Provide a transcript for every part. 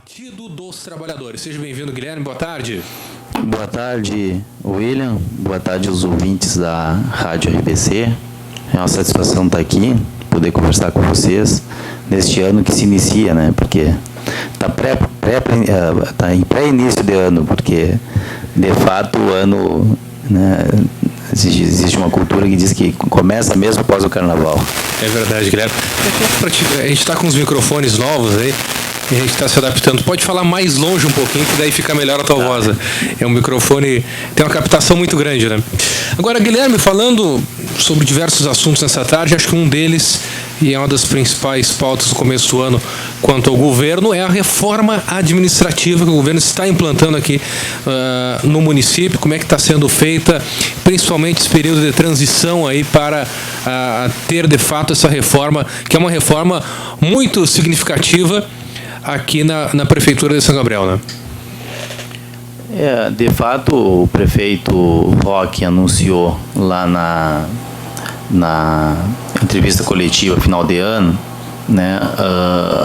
Partido dos Trabalhadores. Seja bem-vindo, Guilherme. Boa tarde. Boa tarde, William. Boa tarde aos ouvintes da Rádio RBC. É uma satisfação estar aqui, poder conversar com vocês neste ano que se inicia, né? Porque está em pré-início de ano, porque de fato o ano, né, existe uma cultura que diz que começa mesmo após o carnaval. É verdade, Guilherme. A gente está com os microfones novos aí. E a gente está se adaptando. Pode falar mais longe um pouquinho, que daí fica melhor a tua voz. É um microfone, tem uma captação muito grande, né? Agora, Guilherme, falando sobre diversos assuntos nessa tarde, acho que um deles, e é uma das principais pautas do começo do ano quanto ao governo, é a reforma administrativa que o governo está implantando aqui no município. Como é que está sendo feita, principalmente esse período de transição aí para ter de fato essa reforma, que é uma reforma muito significativa aqui na Prefeitura de São Gabriel, né? De fato, o prefeito Roque anunciou lá na entrevista coletiva final de ano, né,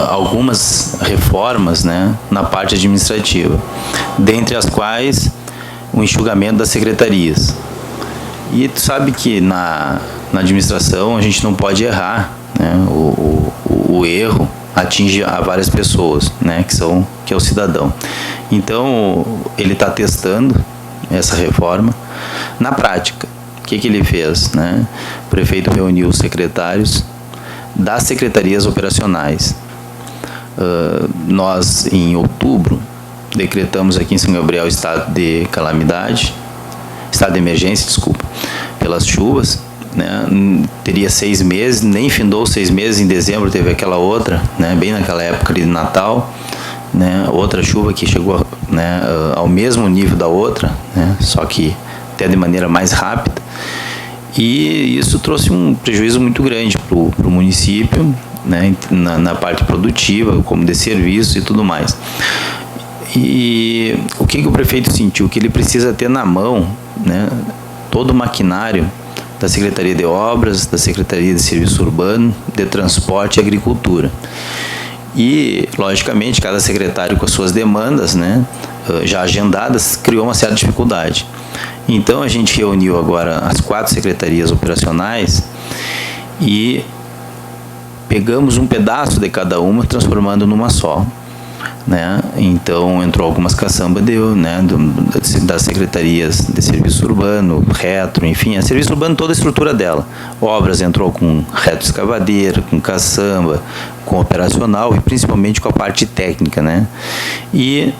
algumas reformas, né, na parte administrativa, dentre as quais o enxugamento das secretarias. E tu sabe que na administração a gente não pode errar, né? O erro atinge a várias pessoas, né, que é o cidadão. Então, ele está testando essa reforma na prática. O que ele fez, né? O prefeito reuniu os secretários das secretarias operacionais. Nós, em outubro, decretamos aqui em São Gabriel estado de calamidade, estado de emergência, desculpa, pelas chuvas, né? Teria 6 meses, nem findou 6 meses, em dezembro teve aquela outra, né? Bem naquela época de Natal, né? Outra chuva que chegou, né, ao mesmo nível da outra, né? Só que até de maneira mais rápida, e isso trouxe um prejuízo muito grande para o município, né? Na parte produtiva, como de serviço e tudo mais. E o que o prefeito sentiu? Que ele precisa ter na mão, né, todo o maquinário da Secretaria de Obras, da Secretaria de Serviço Urbano, de Transporte e Agricultura. E, logicamente, cada secretário com as suas demandas, né, já agendadas, criou uma certa dificuldade. Então, a gente reuniu agora as 4 secretarias operacionais e pegamos um pedaço de cada uma, transformando numa só, né? Então entrou algumas caçambas das secretarias de serviço urbano, retro, enfim, a serviço urbano, toda a estrutura dela. Obras entrou com retro escavadeira, com caçamba, com operacional e principalmente com a parte técnica, né? E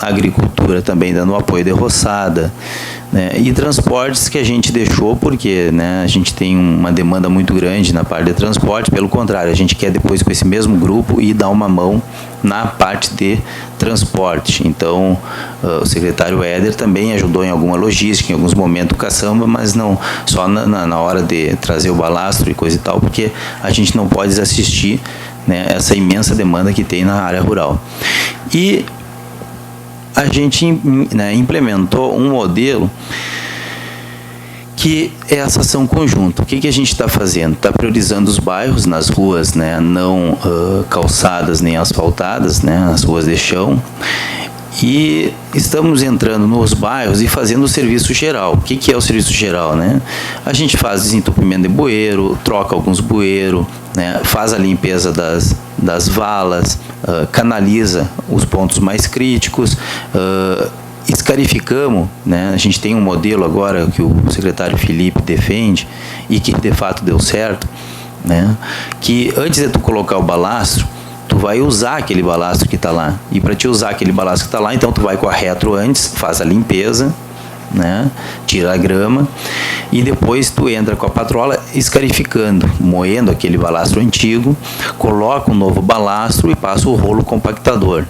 agricultura também dando apoio de roçada, né? E transportes que a gente deixou porque, né, a gente tem uma demanda muito grande na parte de transporte. Pelo contrário, a gente quer depois com esse mesmo grupo ir dar uma mão na parte de transporte. Então, o secretário Éder também ajudou em alguma logística, em alguns momentos caçamba, mas não só na hora de trazer o balastro e coisa e tal, porque a gente não pode assistir, né, essa imensa demanda que tem na área rural. E a gente, né, implementou um modelo que é essa ação conjunta. O que a gente está fazendo? Está priorizando os bairros nas ruas, né, não calçadas nem asfaltadas, né, as ruas de chão, e estamos entrando nos bairros e fazendo o serviço geral. O que é o serviço geral, né? A gente faz desentupimento de bueiro, troca alguns bueiros, né, faz a limpeza das valas, canaliza os pontos mais críticos, escarificamos, né? A gente tem um modelo agora que o secretário Felipe defende e que de fato deu certo, né? Que antes de tu colocar o balastro, tu vai usar aquele balastro que está lá. E para te usar aquele balastro que está lá, então tu vai com a retro antes, faz a limpeza, né? Tira a grama e depois tu entra com a patrola escarificando, moendo aquele balastro antigo, coloca um novo balastro e passa o rolo compactador,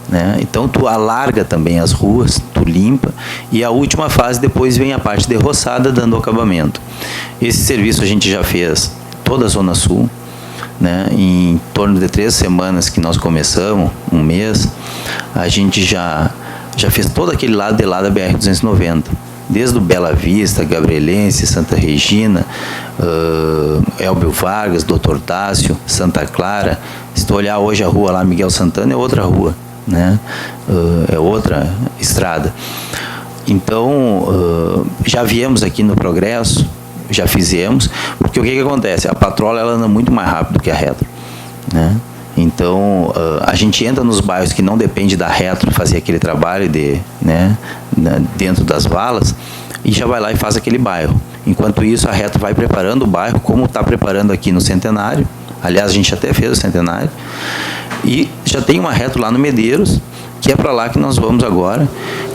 né? Então tu alarga também as ruas, tu limpa, e a última fase depois vem a parte de roçada dando acabamento. Esse serviço a gente já fez toda a Zona Sul, né? Em torno de 3 semanas que nós começamos, um mês, a gente já fez todo aquele lado de lá da BR-290, desde o Bela Vista, Gabrielense, Santa Regina, Elbio Vargas, Doutor Tássio, Santa Clara. Se tu olhar hoje a rua lá, Miguel Santana, é outra rua, né? É outra estrada. Então, já viemos aqui no Progresso, já fizemos, porque o que acontece? A patrola ela anda muito mais rápido que a retro, né? Então, a gente entra nos bairros que não depende da retro fazer aquele trabalho dentro das valas e já vai lá e faz aquele bairro. Enquanto isso, a retro vai preparando o bairro, como está preparando aqui no Centenário. Aliás, a gente até fez o Centenário. E já tem uma retro lá no Medeiros, que é para lá que nós vamos agora,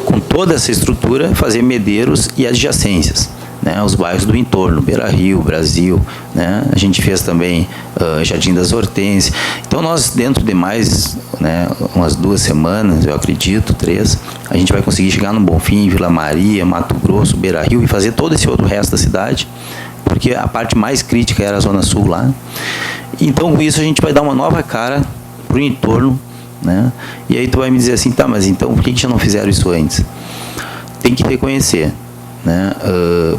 com toda essa estrutura, fazer Medeiros e adjacências. Né, os bairros do entorno, Beira Rio, Brasil, né, a gente fez também Jardim das Hortênsias. Então nós, dentro de mais umas 2 semanas, eu acredito, 3, a gente vai conseguir chegar no Bonfim, Vila Maria, Mato Grosso, Beira Rio e fazer todo esse outro resto da cidade, porque a parte mais crítica era a Zona Sul lá. Então com isso a gente vai dar uma nova cara para o entorno, né, e aí tu vai me dizer assim, tá, mas então por que já não fizeram isso antes? Tem que reconhecer. Né,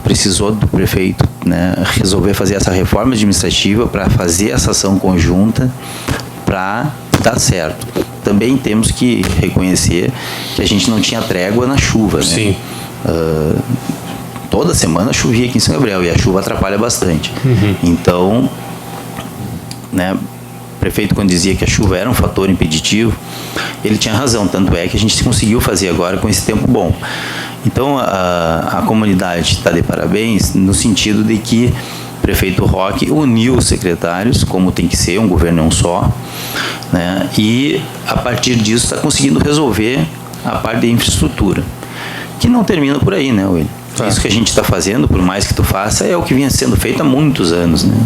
precisou do prefeito, né, resolver fazer essa reforma administrativa para fazer essa ação conjunta para dar certo. Também temos que reconhecer que a gente não tinha trégua na chuva. Sim. Né? Toda semana chovia aqui em São Gabriel e a chuva atrapalha bastante. Uhum. Então, né, o prefeito, quando dizia que a chuva era um fator impeditivo, ele tinha razão, tanto é que a gente conseguiu fazer agora com esse tempo bom. Então, a comunidade está de parabéns no sentido de que o prefeito Roque uniu os secretários, como tem que ser, um governo é um só, né, e, a partir disso, está conseguindo resolver a parte de infraestrutura, que não termina por aí, né, William? Isso que a gente está fazendo, por mais que tu faça, é o que vinha sendo feito há muitos anos, né?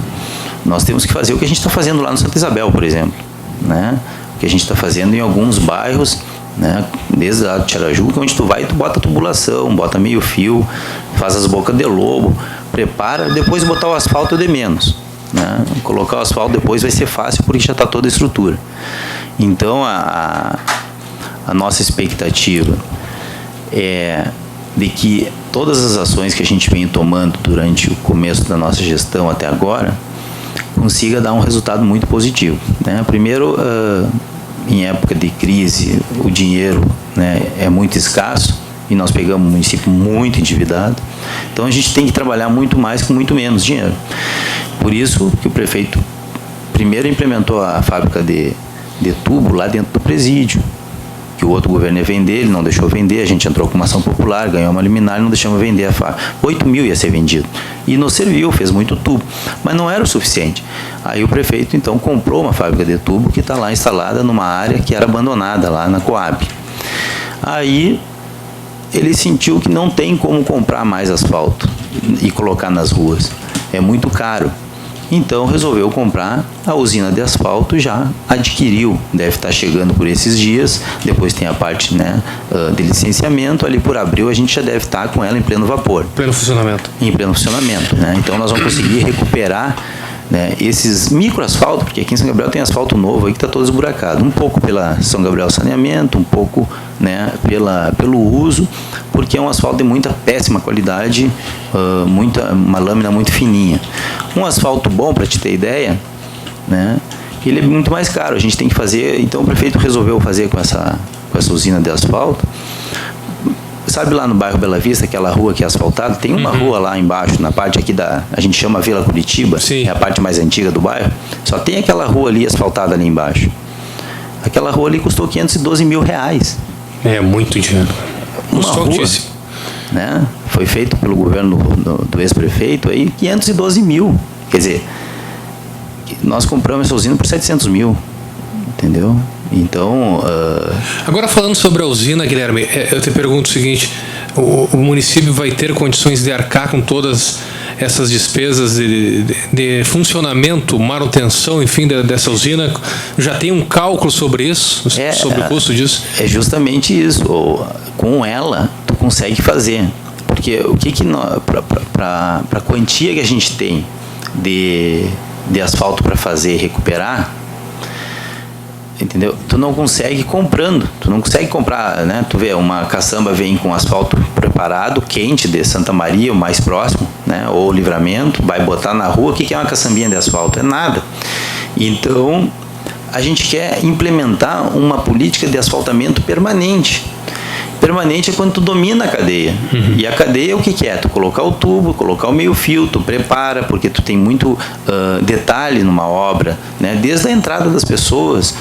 Nós temos que fazer o que a gente está fazendo lá no Santa Isabel, por exemplo, né? O que a gente está fazendo em alguns bairros, né? Desde a Tiarajuca, onde tu vai e tu bota tubulação, bota meio fio, faz as bocas de lobo, prepara, depois botar o asfalto de menos, né? Colocar o asfalto depois vai ser fácil porque já está toda a estrutura. Então a nossa expectativa é de que todas as ações que a gente vem tomando durante o começo da nossa gestão até agora consiga dar um resultado muito positivo, né? Primeiro, em época de crise, o dinheiro, né, é muito escasso e nós pegamos um município muito endividado. Então a gente tem que trabalhar muito mais com muito menos dinheiro. Por isso que o prefeito primeiro implementou a fábrica de tubo lá dentro do presídio, que o outro governo ia vender, ele não deixou vender, a gente entrou com uma ação popular, ganhou uma liminar e não deixamos vender a fábrica. 8 mil ia ser vendido. E nos serviu, fez muito tubo, mas não era o suficiente. Aí o prefeito, então, comprou uma fábrica de tubo que está lá instalada numa área que era abandonada, lá na Coab. Aí ele sentiu que não tem como comprar mais asfalto e colocar nas ruas. É muito caro. Então resolveu comprar a usina de asfalto, já adquiriu, deve estar chegando por esses dias, depois tem a parte, né, de licenciamento, ali por abril a gente já deve estar com ela em pleno vapor. Pleno funcionamento. Em pleno funcionamento, né? Então nós vamos conseguir recuperar, né, esses microasfaltos, porque aqui em São Gabriel tem asfalto novo aí que está todo esburacado, um pouco pela São Gabriel Saneamento, um pouco, né, pelo uso, porque é um asfalto de muita péssima qualidade, uma lâmina muito fininha. Um asfalto bom, para te ter ideia, né, ele é muito mais caro, a gente tem que fazer, então o prefeito resolveu fazer com essa usina de asfalto. Sabe lá no bairro Bela Vista, aquela rua que é asfaltada? Tem uma rua lá embaixo, na parte aqui a gente chama Vila Curitiba, Sim. É a parte mais antiga do bairro. Só tem aquela rua ali asfaltada ali embaixo. Aquela rua ali custou 512 mil reais. É muito dinheiro. Uma rua, né? Foi feito pelo governo do ex-prefeito aí, 512 mil. Quer dizer, nós compramos essa usina por 700 mil, entendeu? Então... Agora, falando sobre a usina, Guilherme, eu te pergunto o seguinte, o município vai ter condições de arcar com todas essas despesas de funcionamento, manutenção, enfim, dessa usina? Já tem um cálculo sobre isso? Sobre o custo disso? É justamente isso. Com ela, tu consegue fazer. Porque o que para a quantia que a gente tem de asfalto para fazer e recuperar, entendeu? Tu não consegue comprando, tu não consegue comprar, né? Tu vê, uma caçamba vem com asfalto preparado, quente, de Santa Maria, o mais próximo, né? Ou Livramento, vai botar na rua. O que é uma caçambinha de asfalto? É nada. Então, a gente quer implementar uma política de asfaltamento permanente. Permanente é quando tu domina a cadeia. E a cadeia, o que é? Tu colocar o tubo, colocar o meio-fio, tu prepara, porque tu tem muito detalhe numa obra, né? Desde a entrada das pessoas,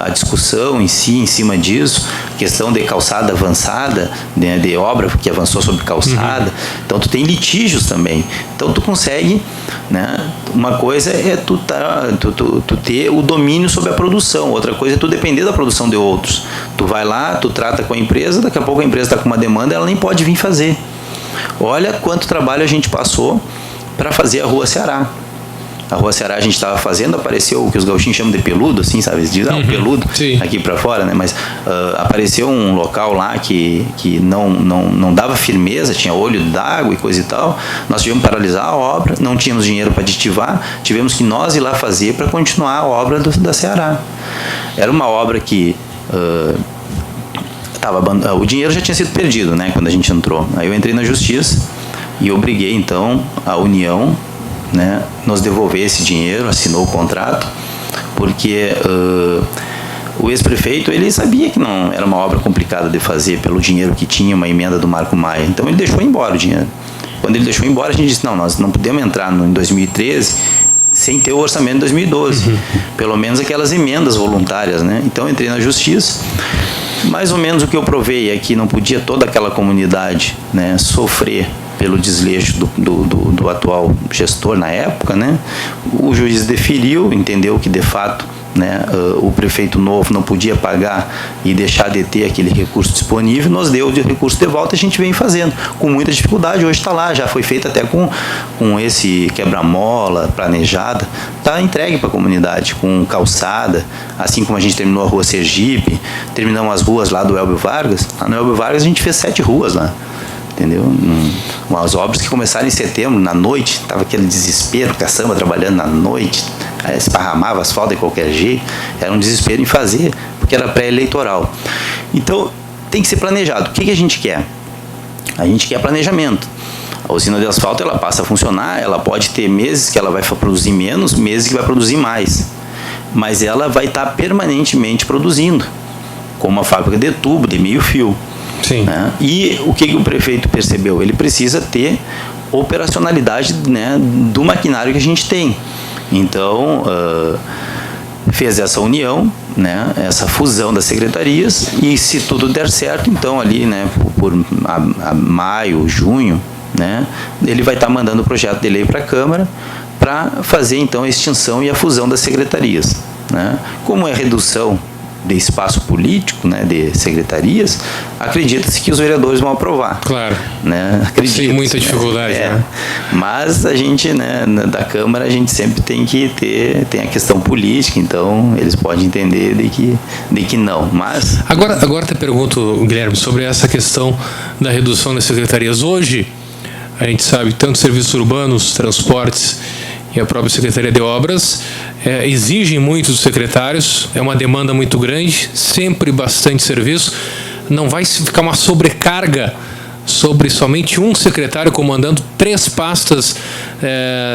a discussão em si, em cima disso, questão de calçada avançada, né? De obra que avançou sobre calçada. Então, tu tem litígios também. Então, tu consegue, né? Uma coisa é tu ter o domínio sobre a produção, outra coisa é tu depender da produção de outros. Tu vai lá, tu trata com a empresa, daqui a pouco a empresa está com uma demanda, ela nem pode vir fazer. Olha quanto trabalho a gente passou para fazer a Rua Ceará. A Rua Ceará a gente estava fazendo, apareceu o que os gauchinhos chamam de peludo, assim, sabe? Eles dizem, peludo, sim, aqui para fora, né? Mas apareceu um local lá que não dava firmeza, tinha olho d'água e coisa e tal. Nós tivemos que paralisar a obra, não tínhamos dinheiro para aditivar, tivemos que nós ir lá fazer para continuar a obra da Ceará. Era uma obra que o dinheiro já tinha sido perdido, né, quando a gente entrou. Aí eu entrei na justiça e obriguei então a União, né, nos devolver esse dinheiro, assinou o contrato, porque o ex-prefeito, ele sabia que não era uma obra complicada de fazer pelo dinheiro que tinha, uma emenda do Marco Maia. Então ele deixou embora o dinheiro. Quando ele deixou embora, a gente disse, não, nós não podemos entrar em 2013 sem ter o orçamento de 2012. Pelo menos aquelas emendas voluntárias, né? Então eu entrei na justiça. Mais ou menos o que eu provei é que não podia toda aquela comunidade, né, sofrer pelo desleixo do atual gestor na época, né? O juiz deferiu, entendeu que de fato, né, o prefeito novo não podia pagar e deixar de ter aquele recurso disponível, nos deu o recurso de volta e a gente vem fazendo com muita dificuldade. Hoje está lá, já foi feito até com esse quebra-mola planejada, está entregue para a comunidade, com calçada, assim como a gente terminou a Rua Sergipe, terminamos as ruas lá do Elbio Vargas. Lá no Elbio Vargas a gente fez 7 ruas lá, entendeu? Umas obras que começaram em setembro, na noite, estava aquele desespero, caçamba trabalhando na noite, esparramava asfalto de qualquer jeito, era um desespero em fazer, porque era pré-eleitoral. Então, tem que ser planejado. O que a gente quer? A gente quer planejamento. A usina de asfalto, ela passa a funcionar, ela pode ter meses que ela vai produzir menos, meses que vai produzir mais, mas ela vai estar permanentemente produzindo, como uma fábrica de tubo, de meio-fio. Sim. Né? E o que o prefeito percebeu? Ele precisa ter operacionalidade, né, do maquinário que a gente tem. Então, fez essa união, né, essa fusão das secretarias, e se tudo der certo, então ali, né, por maio, junho, né, ele vai estar mandando o projeto de lei para a Câmara para fazer então a extinção e a fusão das secretarias. Né? Como é redução de espaço político, né, de secretarias, acredita-se que os vereadores vão aprovar. Claro. Né? Sem muita dificuldade. Né? Mas a gente, né, da Câmara, a gente sempre tem que tem a questão política, então eles podem entender de que não. Mas agora te pergunto, Guilherme, sobre essa questão da redução das secretarias. Hoje, a gente sabe, tanto serviços urbanos, transportes e a própria Secretaria de Obras exigem muito dos secretários, é uma demanda muito grande, sempre bastante serviço. Não vai ficar uma sobrecarga sobre somente um secretário comandando 3 pastas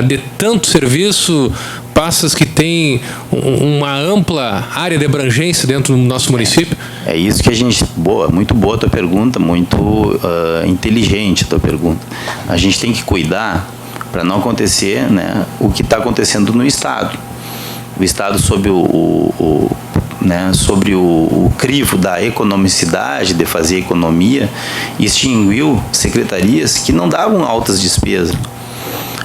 de tanto serviço, pastas que têm uma ampla área de abrangência dentro do nosso município? É isso que a gente... muito boa a tua pergunta, muito inteligente a tua pergunta. A gente tem que cuidar para não acontecer, né, o que está acontecendo no Estado. O Estado, sob sobre o crivo da economicidade, de fazer economia, extinguiu secretarias que não davam altas despesas,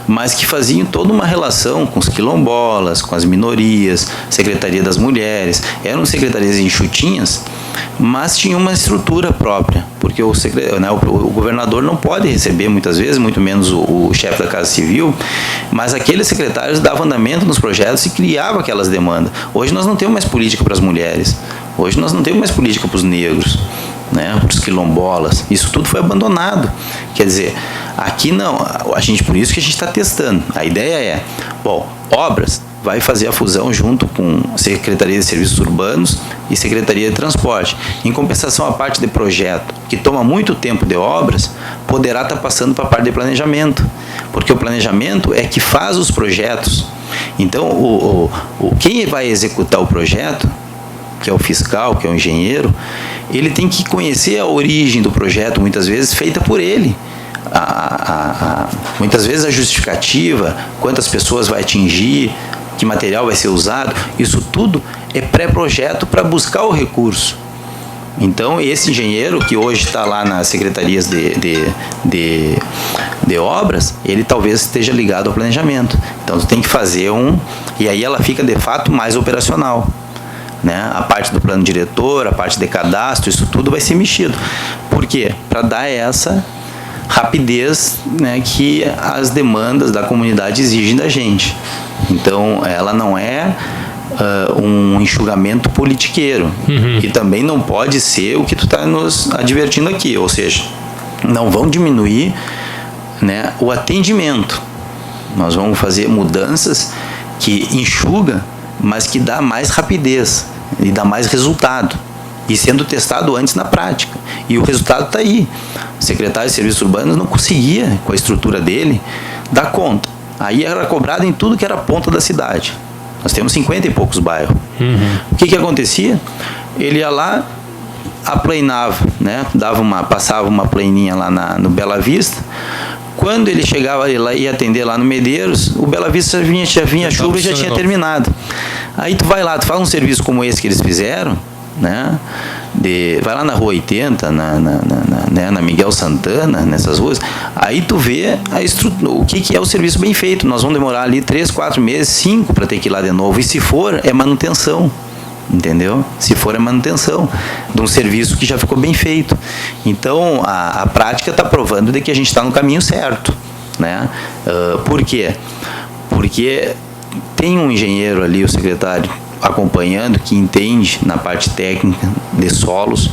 mas que faziam toda uma relação com os quilombolas, com as minorias, Secretaria das Mulheres. Eram secretarias enxutinhas, mas tinham uma estrutura própria, porque o governador não pode receber muitas vezes, muito menos o chefe da Casa Civil, mas aqueles secretários davam andamento nos projetos e criavam aquelas demandas. Hoje nós não temos mais política para as mulheres, hoje nós não temos mais política para os negros, né, para os quilombolas. Isso tudo foi abandonado. Quer dizer, aqui não, por isso que a gente está testando. A ideia é, obras, vai fazer a fusão junto com Secretaria de Serviços Urbanos e Secretaria de Transporte. Em compensação, a parte de projeto, que toma muito tempo de obras, poderá estar passando para a parte de planejamento, porque o planejamento é que faz os projetos. Então, quem vai executar o projeto, que é o fiscal, que é o engenheiro, ele tem que conhecer a origem do projeto, muitas vezes feita por ele. Muitas vezes a justificativa, quantas pessoas vai atingir, que material vai ser usado, isso tudo é pré-projeto para buscar o recurso. Então, esse engenheiro que hoje está lá nas secretarias de obras, ele talvez esteja ligado ao planejamento. Então, tu tem que fazer e aí ela fica de fato mais operacional. Né? A parte do plano diretor, a parte de cadastro, isso tudo vai ser mexido. Por quê? Para dar essa rapidez, né, que as demandas da comunidade exigem da gente. Então, ela não é um enxugamento politiqueiro. E também não pode ser o que tu está nos advertindo aqui, ou seja, não vão diminuir, né, o atendimento. Nós vamos fazer mudanças que enxuga, mas que dá mais rapidez e dá mais resultado, e sendo testado antes na prática. E o resultado está aí. O secretário de Serviços Urbanos não conseguia, com a estrutura dele, dar conta. Aí era cobrado em tudo que era ponta da cidade. Nós temos 50 e poucos bairros. O que acontecia? Ele ia lá, aplanava, né? Passava uma planinha lá no Bela Vista. Quando ele chegava lá, ia atender lá no Medeiros, o Bela Vista já vinha chuva e já tinha terminado. Aí tu vai lá, tu faz um serviço como esse que eles fizeram, né? Vai lá na Rua 80, na Miguel Santana, nessas ruas, aí tu vê a estrutura, o que é o serviço bem feito. Nós vamos demorar ali 3, 4 meses, 5 para ter que ir lá de novo. E se for, é manutenção. Entendeu? Se for, é manutenção de um serviço que já ficou bem feito. Então, a prática está provando de que a gente está no caminho certo, né? Por quê? Porque tem um engenheiro ali, o secretário, acompanhando, que entende na parte técnica de solos.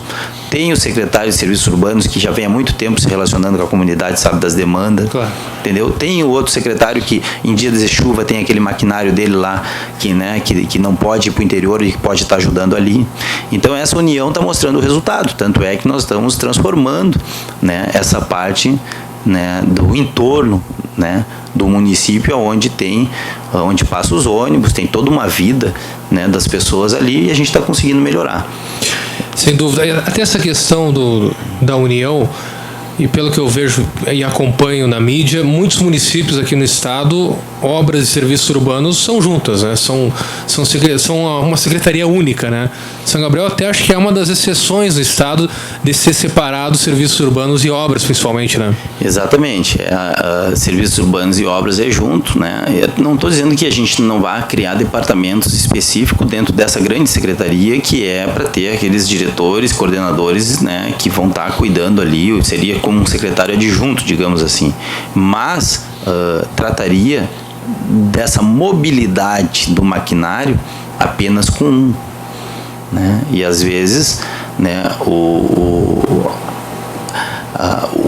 Tem o secretário de Serviços Urbanos, que já vem há muito tempo se relacionando com a comunidade, sabe das demandas. Claro. Entendeu? Tem o outro secretário que, em dias de chuva, tem aquele maquinário dele lá, que não pode ir para o interior e que pode estar ajudando ali. Então, essa união está mostrando o resultado. Tanto é que nós estamos transformando, né, essa parte, né, do entorno, né, do município, onde passa os ônibus, tem toda uma vida, né, das pessoas ali, e a gente está conseguindo melhorar. Sem dúvida. Até essa questão da união, e pelo que eu vejo e acompanho na mídia, muitos municípios aqui no estado, obras e serviços urbanos são juntas, né? São uma secretaria única, né? São Gabriel até acho que é uma das exceções do estado de ser separado serviços urbanos e obras, principalmente, né? Exatamente. Serviços urbanos e obras é junto, né? Eu não estou dizendo que a gente não vá criar departamentos específicos dentro dessa grande secretaria, que é para ter aqueles diretores, coordenadores, né, que vão estar cuidando ali, seria como um secretário adjunto, digamos assim. Mas trataria dessa mobilidade do maquinário apenas com um, né? E às vezes, né,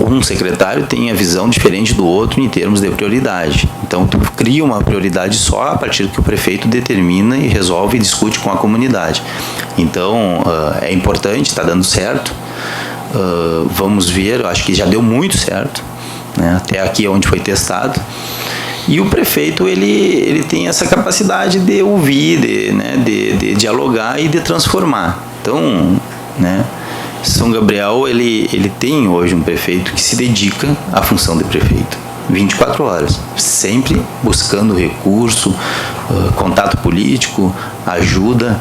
um secretário tem a visão diferente do outro em termos de prioridade. Então, tu cria uma prioridade só a partir do que o prefeito determina e resolve e discute com a comunidade. Então, é importante, está dando certo. Vamos ver, acho que já deu muito certo, né, até aqui onde foi testado. E o prefeito, ele tem essa capacidade de ouvir, de dialogar e de transformar. Então, né, São Gabriel, ele tem hoje um prefeito que se dedica à função de prefeito. 24 horas, sempre buscando recurso, contato político, ajuda,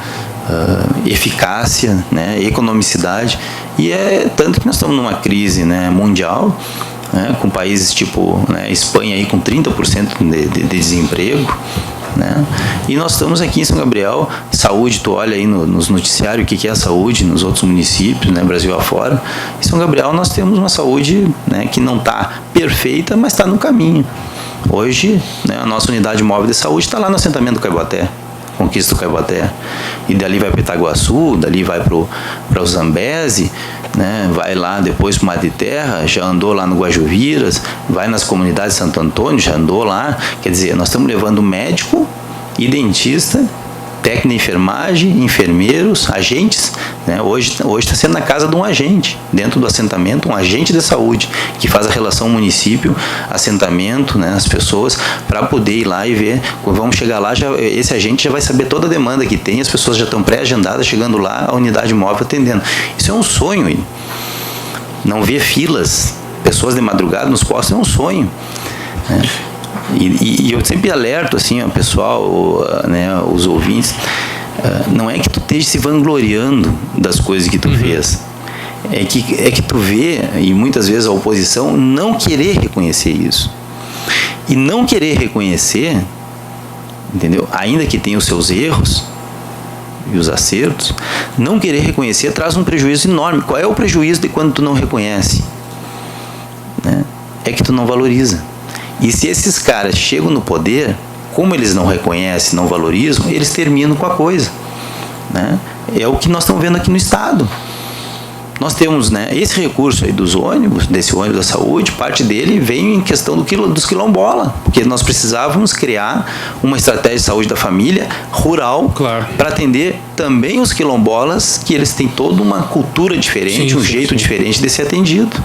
eficácia, né, economicidade. E é tanto que nós estamos numa crise, né, mundial, né, com países tipo, né, Espanha aí com 30% de desemprego, né? E nós estamos aqui em São Gabriel, saúde, tu olha aí nos noticiários o que é a saúde nos outros municípios, né, Brasil afora. Em São Gabriel nós temos uma saúde, né, que não está perfeita, mas está no caminho. Hoje, né, a nossa unidade móvel de saúde está lá no assentamento do Caiboté, Conquista do Caiboté, e dali vai para Itaguaçu, dali vai para o Zambeze, né, vai lá depois para o Mar de Terra, já andou lá no Guajuviras, vai nas comunidades de Santo Antônio, já andou lá. Quer dizer, nós estamos levando médico e dentista, técnico de enfermagem, enfermeiros, agentes, né? Hoje está sendo na casa de um agente, dentro do assentamento, um agente de saúde, que faz a relação município, assentamento, né? As pessoas, para poder ir lá e ver, quando vamos chegar lá, esse agente já vai saber toda a demanda que tem, as pessoas já estão pré-agendadas, chegando lá, a unidade móvel atendendo. Isso é um sonho, hein? Não ver filas, pessoas de madrugada nos postos, é um sonho, né? E eu sempre alerto assim, o pessoal, né, os ouvintes, não é que tu esteja se vangloriando das coisas que tu fez, é que tu vê, e muitas vezes a oposição não querer reconhecer isso. E não querer reconhecer, entendeu? Ainda que tenha os seus erros e os acertos, não querer reconhecer traz um prejuízo enorme. Qual é o prejuízo de quando tu não reconhece? Né? É que tu não valoriza. E se esses caras chegam no poder, como eles não reconhecem, não valorizam, eles terminam com a coisa, né? É o que nós estamos vendo aqui no estado. Nós temos, né, esse recurso aí dos ônibus, desse ônibus da saúde, parte dele vem em questão dos quilombola, porque nós precisávamos criar uma estratégia de saúde da família rural, claro, para atender também os quilombolas, que eles têm toda uma cultura diferente, sim, um jeito diferente de ser atendido.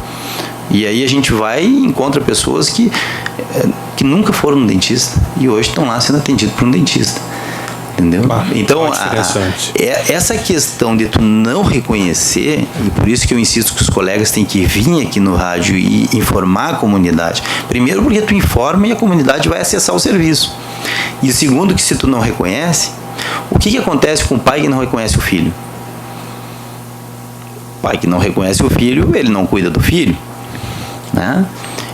E aí a gente vai e encontra pessoas que nunca foram no dentista e hoje estão lá sendo atendidos por um dentista. Entendeu? Então, essa questão de tu não reconhecer, e por isso que eu insisto que os colegas têm que vir aqui no rádio e informar a comunidade. Primeiro porque tu informa e a comunidade vai acessar o serviço. E segundo que se tu não reconhece, o que acontece com o pai que não reconhece o filho? O pai que não reconhece o filho, ele não cuida do filho. Né?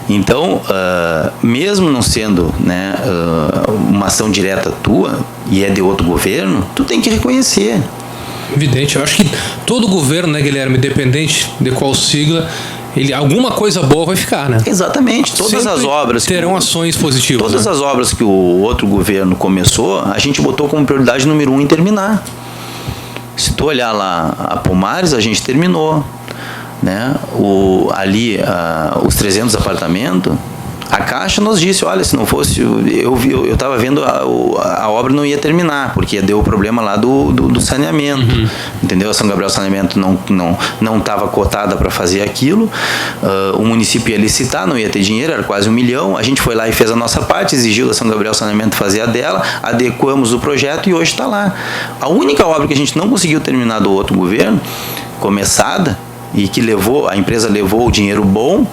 Então, mesmo não sendo, né, uma ação direta tua e é de outro governo, tu tem que reconhecer. Evidente, eu acho que todo governo, né, Guilherme, independente de qual sigla, alguma coisa boa vai ficar, né? Exatamente. Todas as obras terão ações positivas. Todas, né, as obras que o outro governo começou, a gente botou como prioridade número 1 em terminar. Se tu olhar lá a Pomares, a gente terminou. Né? Os 300 apartamentos, a Caixa nos disse, olha, se não fosse, eu estava vendo a obra não ia terminar, porque deu o problema lá do saneamento, entendeu? A São Gabriel Saneamento não estava cotada para fazer aquilo, o município ia licitar, não ia ter dinheiro, era quase 1 milhão, a gente foi lá e fez a nossa parte, exigiu da São Gabriel Saneamento fazer a dela, adequamos o projeto e hoje está lá. A única obra que a gente não conseguiu terminar do outro governo, começada, e que a empresa levou o dinheiro bom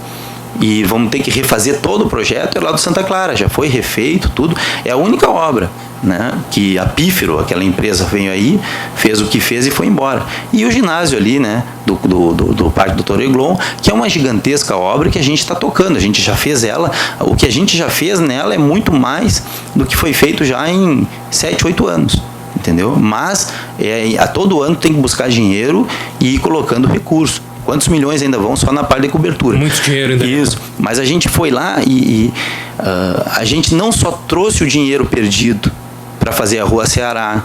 e vamos ter que refazer todo o projeto, é lá do Santa Clara, já foi refeito, tudo, é a única obra, né, que a Pífero, aquela empresa, veio aí, fez o que fez e foi embora. E o ginásio ali, né, do Parque do Toreglon, que é uma gigantesca obra que a gente está tocando, a gente já fez ela, o que a gente já fez nela é muito mais do que foi feito já em 7, 8 anos. Entendeu? Mas a todo ano tem que buscar dinheiro e ir colocando recurso. Quantos milhões ainda vão só na parte de cobertura? Muito dinheiro ainda. Isso. Mas a gente foi lá e a gente não só trouxe o dinheiro perdido para fazer a Rua Ceará,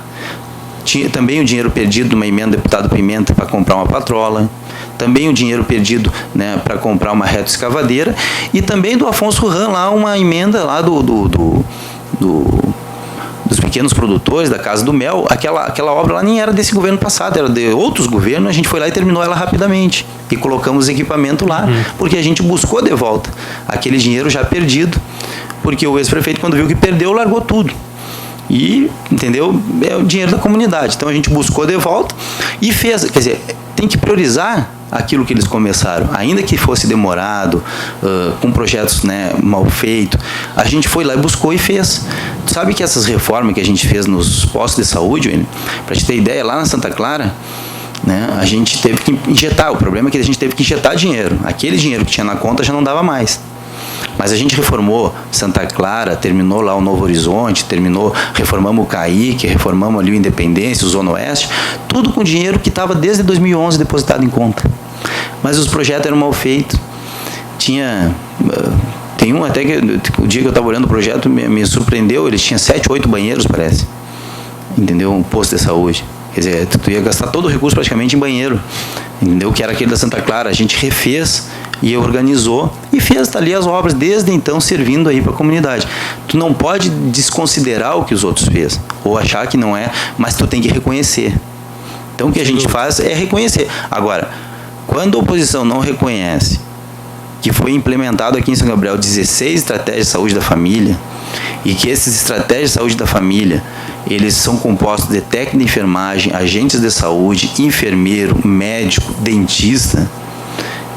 tinha também o dinheiro perdido numa emenda do deputado Pimenta para comprar uma patrola, também o dinheiro perdido, né, para comprar uma reto escavadeira, e também do Afonso Ram lá, uma emenda lá dos pequenos produtores da Casa do Mel. Aquela obra lá nem era desse governo passado, era de outros governos, a gente foi lá e terminou ela rapidamente e colocamos equipamento lá, porque a gente buscou de volta aquele dinheiro já perdido, porque o ex-prefeito, quando viu que perdeu, largou tudo. E, entendeu? É o dinheiro da comunidade. Então a gente buscou de volta e fez, quer dizer, tem que priorizar aquilo que eles começaram, ainda que fosse demorado, com projetos, né, mal feitos, a gente foi lá e buscou e fez. Tu sabe que essas reformas que a gente fez nos postos de saúde, para te ter ideia, lá na Santa Clara, né, a gente teve que injetar, o problema é que a gente teve que injetar dinheiro, aquele dinheiro que tinha na conta já não dava mais. Mas a gente reformou Santa Clara, terminou lá o Novo Horizonte, reformamos o Caíque, reformamos ali o Independência, o Zona Oeste, tudo com dinheiro que estava desde 2011 depositado em conta. Mas os projetos eram mal feitos. Tem um até que, o dia que eu estava olhando o projeto, me surpreendeu, eles tinham 7, 8 banheiros, parece. Entendeu? Um posto de saúde. Quer dizer, tu ia gastar todo o recurso praticamente em banheiro. Entendeu? Que era aquele da Santa Clara. A gente refez, e organizou e fez ali as obras, desde então servindo aí para a comunidade. Tu não pode desconsiderar o que os outros fez, ou achar que não é, mas tu tem que reconhecer. Então o que a gente faz é reconhecer. Agora, quando a oposição não reconhece que foi implementado aqui em São Gabriel 16 estratégias de saúde da família, e que essas estratégias de saúde da família, eles são compostos de técnico de enfermagem, agentes de saúde, enfermeiro, médico, dentista,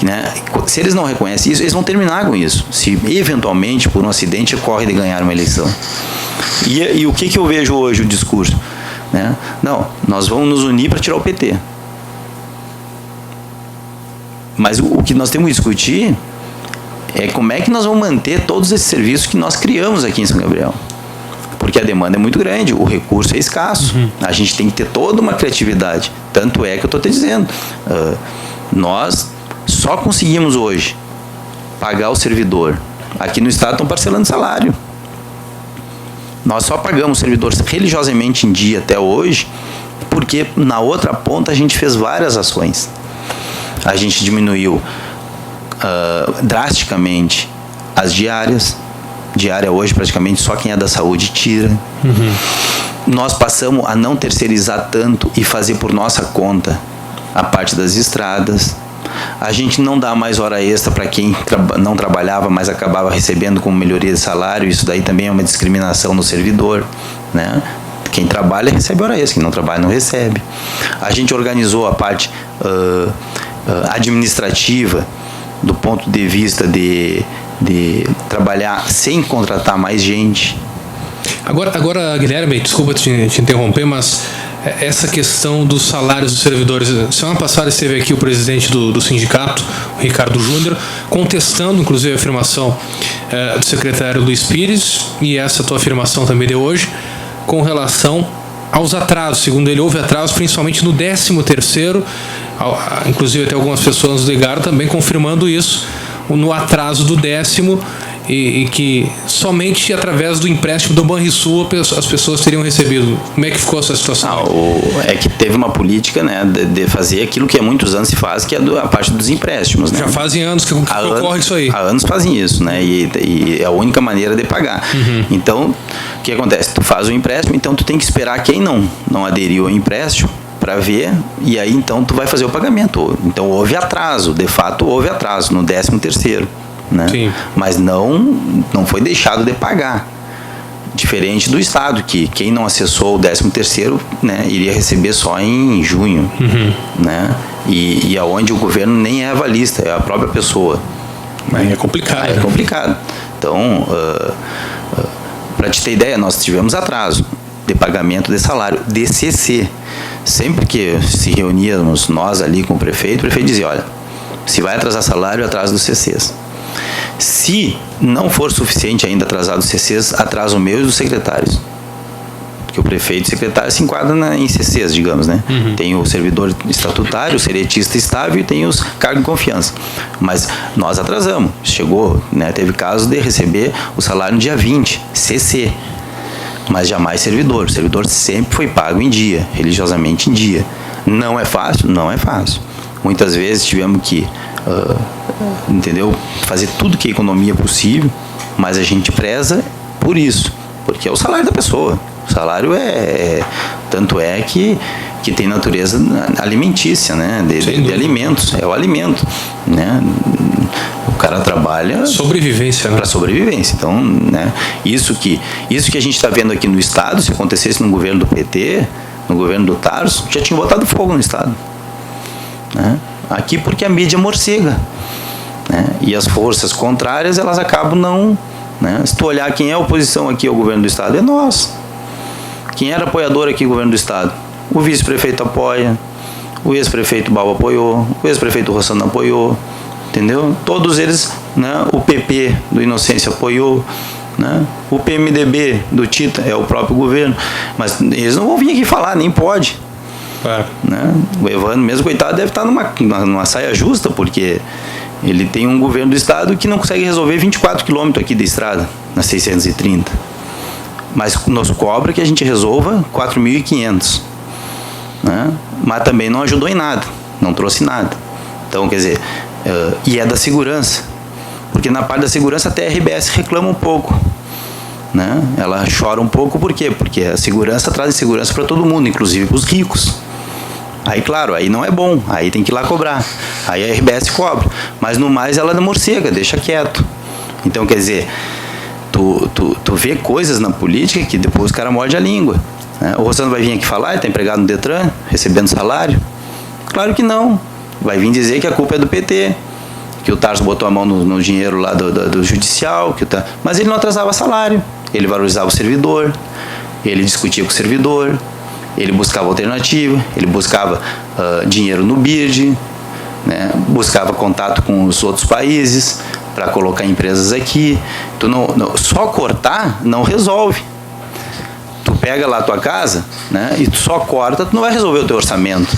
né? Se eles não reconhecem isso, eles vão terminar com isso. Se eventualmente, por um acidente, corre de ganhar uma eleição. E o que eu vejo hoje, o discurso? Né? Não, nós vamos nos unir para tirar o PT. Mas o que nós temos que discutir é como é que nós vamos manter todos esses serviços que nós criamos aqui em São Gabriel. Porque a demanda é muito grande, o recurso é escasso. A gente tem que ter toda uma criatividade. Tanto é que eu estou te dizendo, nós só conseguimos hoje pagar o servidor. Aqui no estado estão parcelando salário. Nós só pagamos o servidor religiosamente em dia até hoje, porque na outra ponta a gente fez várias ações. A gente diminuiu drasticamente as diárias. Diária hoje praticamente só quem é da saúde tira. Nós passamos a não terceirizar tanto e fazer por nossa conta a parte das estradas. A gente não dá mais hora extra para quem não trabalhava, mas acabava recebendo como melhoria de salário. Isso daí também é uma discriminação no servidor, né? Quem trabalha recebe hora extra, quem não trabalha não recebe. A gente organizou a parte administrativa do ponto de vista de trabalhar sem contratar mais gente. Agora, Guilherme, desculpa te interromper, mas essa questão dos salários dos servidores. Semana passada esteve aqui o presidente do sindicato, o Ricardo Júnior, contestando inclusive a afirmação do secretário Luiz Pires, e essa tua afirmação também de hoje, com relação aos atrasos. Segundo ele, houve atrasos principalmente no 13º, inclusive até algumas pessoas nos ligaram também confirmando isso, no atraso do 10º, e que somente através do empréstimo do Banrisul as pessoas teriam recebido. Como é que ficou essa situação? É que teve uma política, né, de fazer aquilo que há muitos anos se faz, que é a parte dos empréstimos. Né? Já fazem anos que ocorre isso aí. Há anos fazem isso, né? E é a única maneira de pagar. Então, o que acontece? Tu faz o empréstimo, então tu tem que esperar quem não aderiu ao empréstimo para ver, e aí então tu vai fazer o pagamento. Então houve atraso, de fato houve atraso no 13º. Né? Mas não foi deixado de pagar, diferente do estado, que quem não acessou o 13º, né, iria receber só em junho, né? E aonde o governo nem é avalista, é a própria pessoa. É complicado. É complicado. Então, para te ter ideia, nós tivemos atraso de pagamento de salário, DCC. Sempre que se reuníamos nós ali com o prefeito dizia, olha, se vai atrasar salário, atrasa dos CCs. Se não for suficiente ainda atrasar os CCs, atrasa o meu e dos secretários. Porque o prefeito e o secretário se enquadram em CCs, digamos, né? Tem o servidor estatutário, o seretista estável e tem os cargos de confiança. Mas nós atrasamos. Chegou, né? Teve caso de receber o salário no dia 20, CC. Mas jamais servidor. O servidor sempre foi pago em dia, religiosamente em dia. Não é fácil? Não é fácil. Muitas vezes tivemos que entendeu? Fazer tudo que é economia possível, mas a gente preza por isso, porque é o salário da pessoa. O salário tanto é que tem natureza alimentícia, né? De alimentos, é o alimento, né? O cara trabalha sobrevivência, né? Para sobrevivência. Então, né? Isso que a gente está vendo aqui no estado, se acontecesse no governo do PT, no governo do Tarso, já tinha botado fogo no estado, né? Aqui porque a mídia morcega, né? E as forças contrárias, elas acabam não, né? Se tu olhar quem é a oposição aqui ao governo do estado, é nós. Quem era apoiador aqui ao governo do estado? O vice-prefeito apoia, o ex-prefeito Balbo apoiou, o ex-prefeito Rossano apoiou, entendeu? Todos eles, né? O PP do Inocência apoiou, né? O PMDB do Tita é o próprio governo, mas eles não vão vir aqui falar, nem pode. Né? O Evandro mesmo, coitado, deve estar numa saia justa, porque ele tem um governo do estado que não consegue resolver 24 quilômetros aqui de estrada, na 630. Mas nos cobra que a gente resolva 4.500. Né? Mas também não ajudou em nada, não trouxe nada. Então, quer dizer, E é da segurança. Porque na parte da segurança até a RBS reclama um pouco. Né? Ela chora um pouco, por quê? Porque a segurança traz insegurança para todo mundo, inclusive para os ricos. Aí, claro, aí não é bom, aí tem que ir lá cobrar. Aí a RBS cobra. Mas no mais ela morcega, deixa quieto. Então, quer dizer, tu vê coisas na política que depois o cara morde a língua. Né? O Rossano vai vir aqui falar, ele está empregado no Detran, recebendo salário? Claro que não. Vai vir dizer que a culpa é do PT, que o Tarso botou a mão no dinheiro lá do judicial, mas ele não atrasava salário, ele valorizava o servidor, ele discutia com o servidor, ele buscava alternativa, ele buscava dinheiro no BIRD, né? Buscava contato com os outros países para colocar empresas aqui. Só cortar não resolve. Tu pega lá a tua casa, né, e tu só corta, tu não vai resolver o teu orçamento.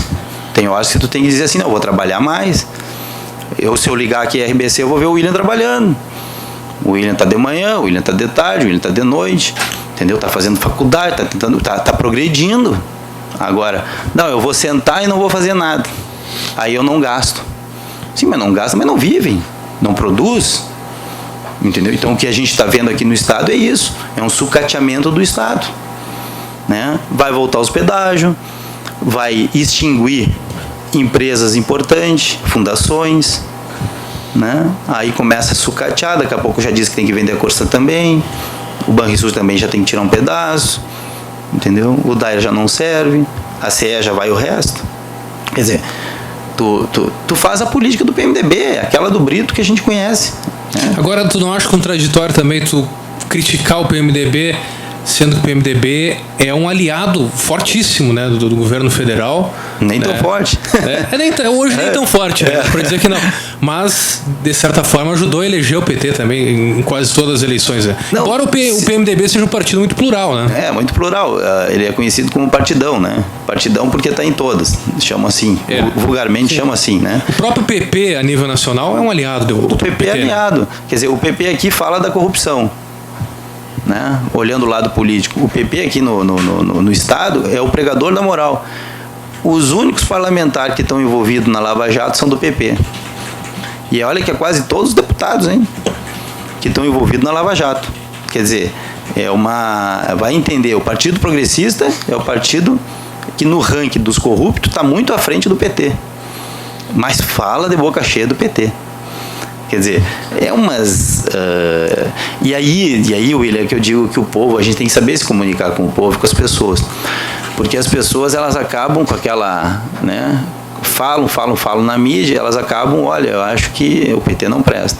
Tem horas que tu tem que dizer assim, não, eu vou trabalhar mais. Se eu ligar aqui a RBC, eu vou ver o William trabalhando. O William está de manhã, o William está de tarde, o William está de noite, entendeu? Está fazendo faculdade, está progredindo. Agora, não, eu vou sentar e não vou fazer nada. Aí eu não gasto. Sim, mas não gasta, mas não vivem, não produz. Entendeu? Então o que a gente está vendo aqui no Estado é isso, é um sucateamento do Estado. Né? Vai voltar aos pedágios, vai extinguir empresas importantes, fundações, né? Aí começa a sucatear, daqui a pouco já diz que tem que vender a Corsa também, o Banrisul também já tem que tirar um pedaço, entendeu? O DAIR já não serve, a CE já vai o resto. Quer dizer, tu faz a política do PMDB, aquela do Brito que a gente conhece. Né? Agora, tu não acha contraditório também tu criticar o PMDB, sendo que o PMDB é um aliado fortíssimo, né, do governo federal. Nem tão forte. Hoje nem tão forte, né, para dizer que não. Mas, de certa forma, ajudou a eleger o PT também em quase todas as eleições. Né? Não, embora o PMDB seja um partido muito plural, né? Muito plural. Ele é conhecido como partidão, né? Partidão porque está em todas. Chamam assim. Vulgarmente chamam assim, né? O próprio PP, a nível nacional, é um aliado do PT. O PP é aliado. Né? Quer dizer, o PP aqui fala da corrupção. Né? Olhando o lado político, o PP aqui no Estado é o pregador da moral. Os únicos parlamentares que estão envolvidos na Lava Jato são do PP. E olha que é quase todos os deputados, hein, que estão envolvidos na Lava Jato. Quer dizer, vai entender, o Partido Progressista é o partido que no ranking dos corruptos está muito à frente do PT. Mas fala de boca cheia do PT. Quer dizer, E aí, William, que eu digo que o povo, a gente tem que saber se comunicar com o povo, com as pessoas. Porque as pessoas, elas acabam com aquela, né, falam na mídia, elas acabam, olha, eu acho que o PT não presta.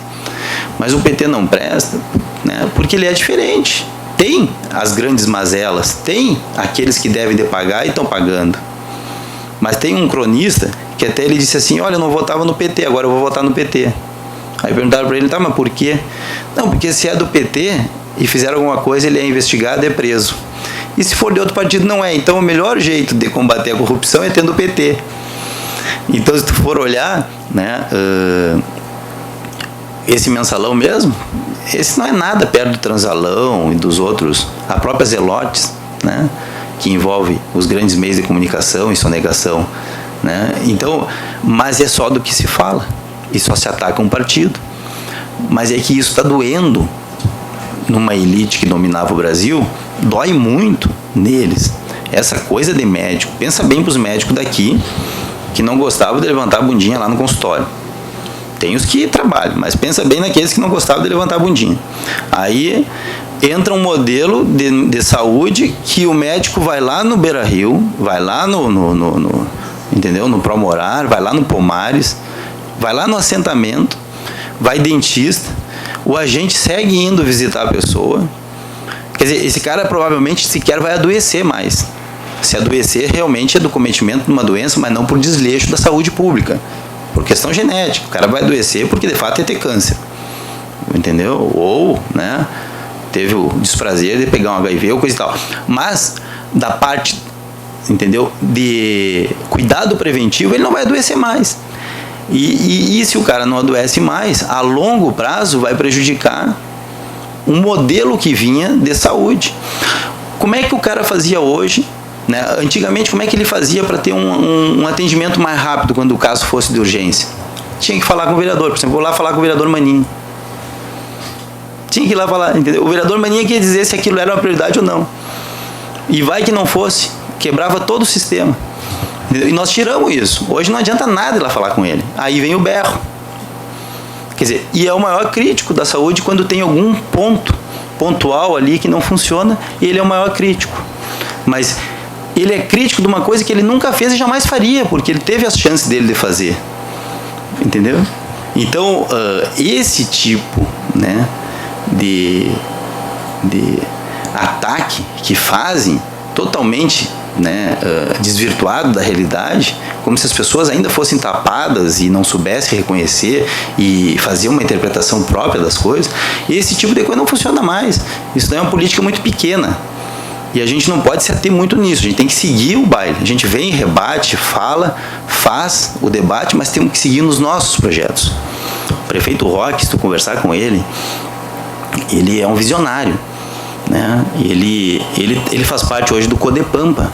Mas o PT não presta, né, porque ele é diferente. Tem as grandes mazelas, tem aqueles que devem de pagar e estão pagando. Mas tem um cronista que até ele disse assim, olha, eu não votava no PT, agora eu vou votar no PT. Aí perguntaram para ele, tá, mas por quê? Não, porque se é do PT e fizeram alguma coisa, ele é investigado e é preso. E se for de outro partido, não é. Então o melhor jeito de combater a corrupção é tendo o PT. Então, se tu for olhar, né, esse mensalão mesmo, esse não é nada perto do Transalão e dos outros, a própria Zelotes, né, que envolve os grandes meios de comunicação e sonegação. Né? Então, mas é só do que se fala. E só se ataca um partido. Mas é que isso está doendo numa elite que dominava o Brasil, dói muito neles. Essa coisa de médico, pensa bem para os médicos daqui que não gostavam de levantar a bundinha lá no consultório. Tem os que trabalham, mas pensa bem naqueles que não gostavam de levantar a bundinha. Aí entra um modelo de saúde que o médico vai lá no Beira-Rio, vai lá entendeu? No Promorar, vai lá no Pomares, vai lá no assentamento, vai dentista, o agente segue indo visitar a pessoa. Quer dizer, esse cara provavelmente sequer vai adoecer mais. Se adoecer, realmente é do cometimento de uma doença, mas não por desleixo da saúde pública, por questão genética. O cara vai adoecer porque de fato ia ter câncer, entendeu? Ou, né, teve o desprazer de pegar um HIV ou coisa e tal. Mas da parte, entendeu, de cuidado preventivo, ele não vai adoecer mais. E se o cara não adoece mais, a longo prazo vai prejudicar um modelo que vinha de saúde. Como é que o cara fazia hoje, né? Antigamente, como é que ele fazia para ter um atendimento mais rápido quando o caso fosse de urgência? tinha que falar com o vereador. Por exemplo, vou lá falar com o vereador Maninho. Tinha que ir lá falar, entendeu? O vereador Maninho queria dizer se aquilo era uma prioridade ou não. E vai que não fosse, quebrava todo o sistema. Entendeu? E nós tiramos isso. Hoje não adianta nada ir lá falar com ele. Aí vem o berro. Quer dizer, e é o maior crítico da saúde quando tem algum ponto pontual ali que não funciona, ele é o maior crítico. Mas ele é crítico de uma coisa que ele nunca fez e jamais faria, porque ele teve as chances dele de fazer. Entendeu? Então, esse tipo, né, de ataque que fazem totalmente, né, desvirtuado da realidade, como se as pessoas ainda fossem tapadas e não soubessem reconhecer e fazer uma interpretação própria das coisas, esse tipo de coisa não funciona mais. Isso daí é uma política muito pequena. E a gente não pode se ater muito nisso, a gente tem que seguir o baile. A gente vem, rebate, fala, faz o debate, mas temos que seguir nos nossos projetos. O prefeito Roque, se tu conversar com ele é um visionário, né? Ele faz parte hoje do Codepampa.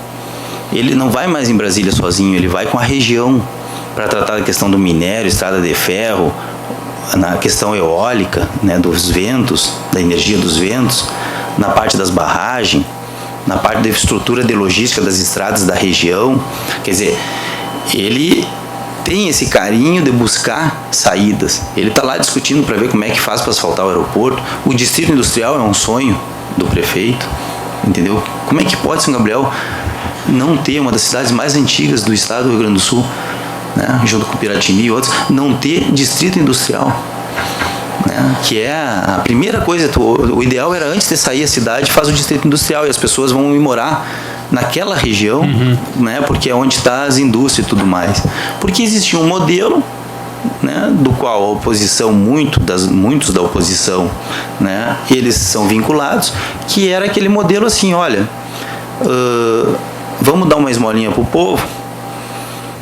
Ele não vai mais em Brasília sozinho, ele vai com a região para tratar da questão do minério, estrada de ferro, na questão eólica, né, dos ventos, da energia dos ventos, na parte das barragens, na parte da estrutura de logística das estradas da região. Quer dizer, ele tem esse carinho de buscar saídas. Ele está lá discutindo para ver como é que faz para asfaltar o aeroporto. O distrito industrial é um sonho do prefeito, entendeu? Como é que pode São Gabriel não ter uma das cidades mais antigas do estado do Rio Grande do Sul, né, junto com Piratini e outros, não ter distrito industrial? Que é a primeira coisa. O ideal era, antes de sair a cidade, faz o distrito industrial e as pessoas vão ir morar naquela região, né, porque é onde está as indústrias e tudo mais. Porque existia um modelo, né, do qual a oposição, muitos da oposição, né, eles são vinculados, que era aquele modelo assim: olha, vamos dar uma esmolinha para o povo,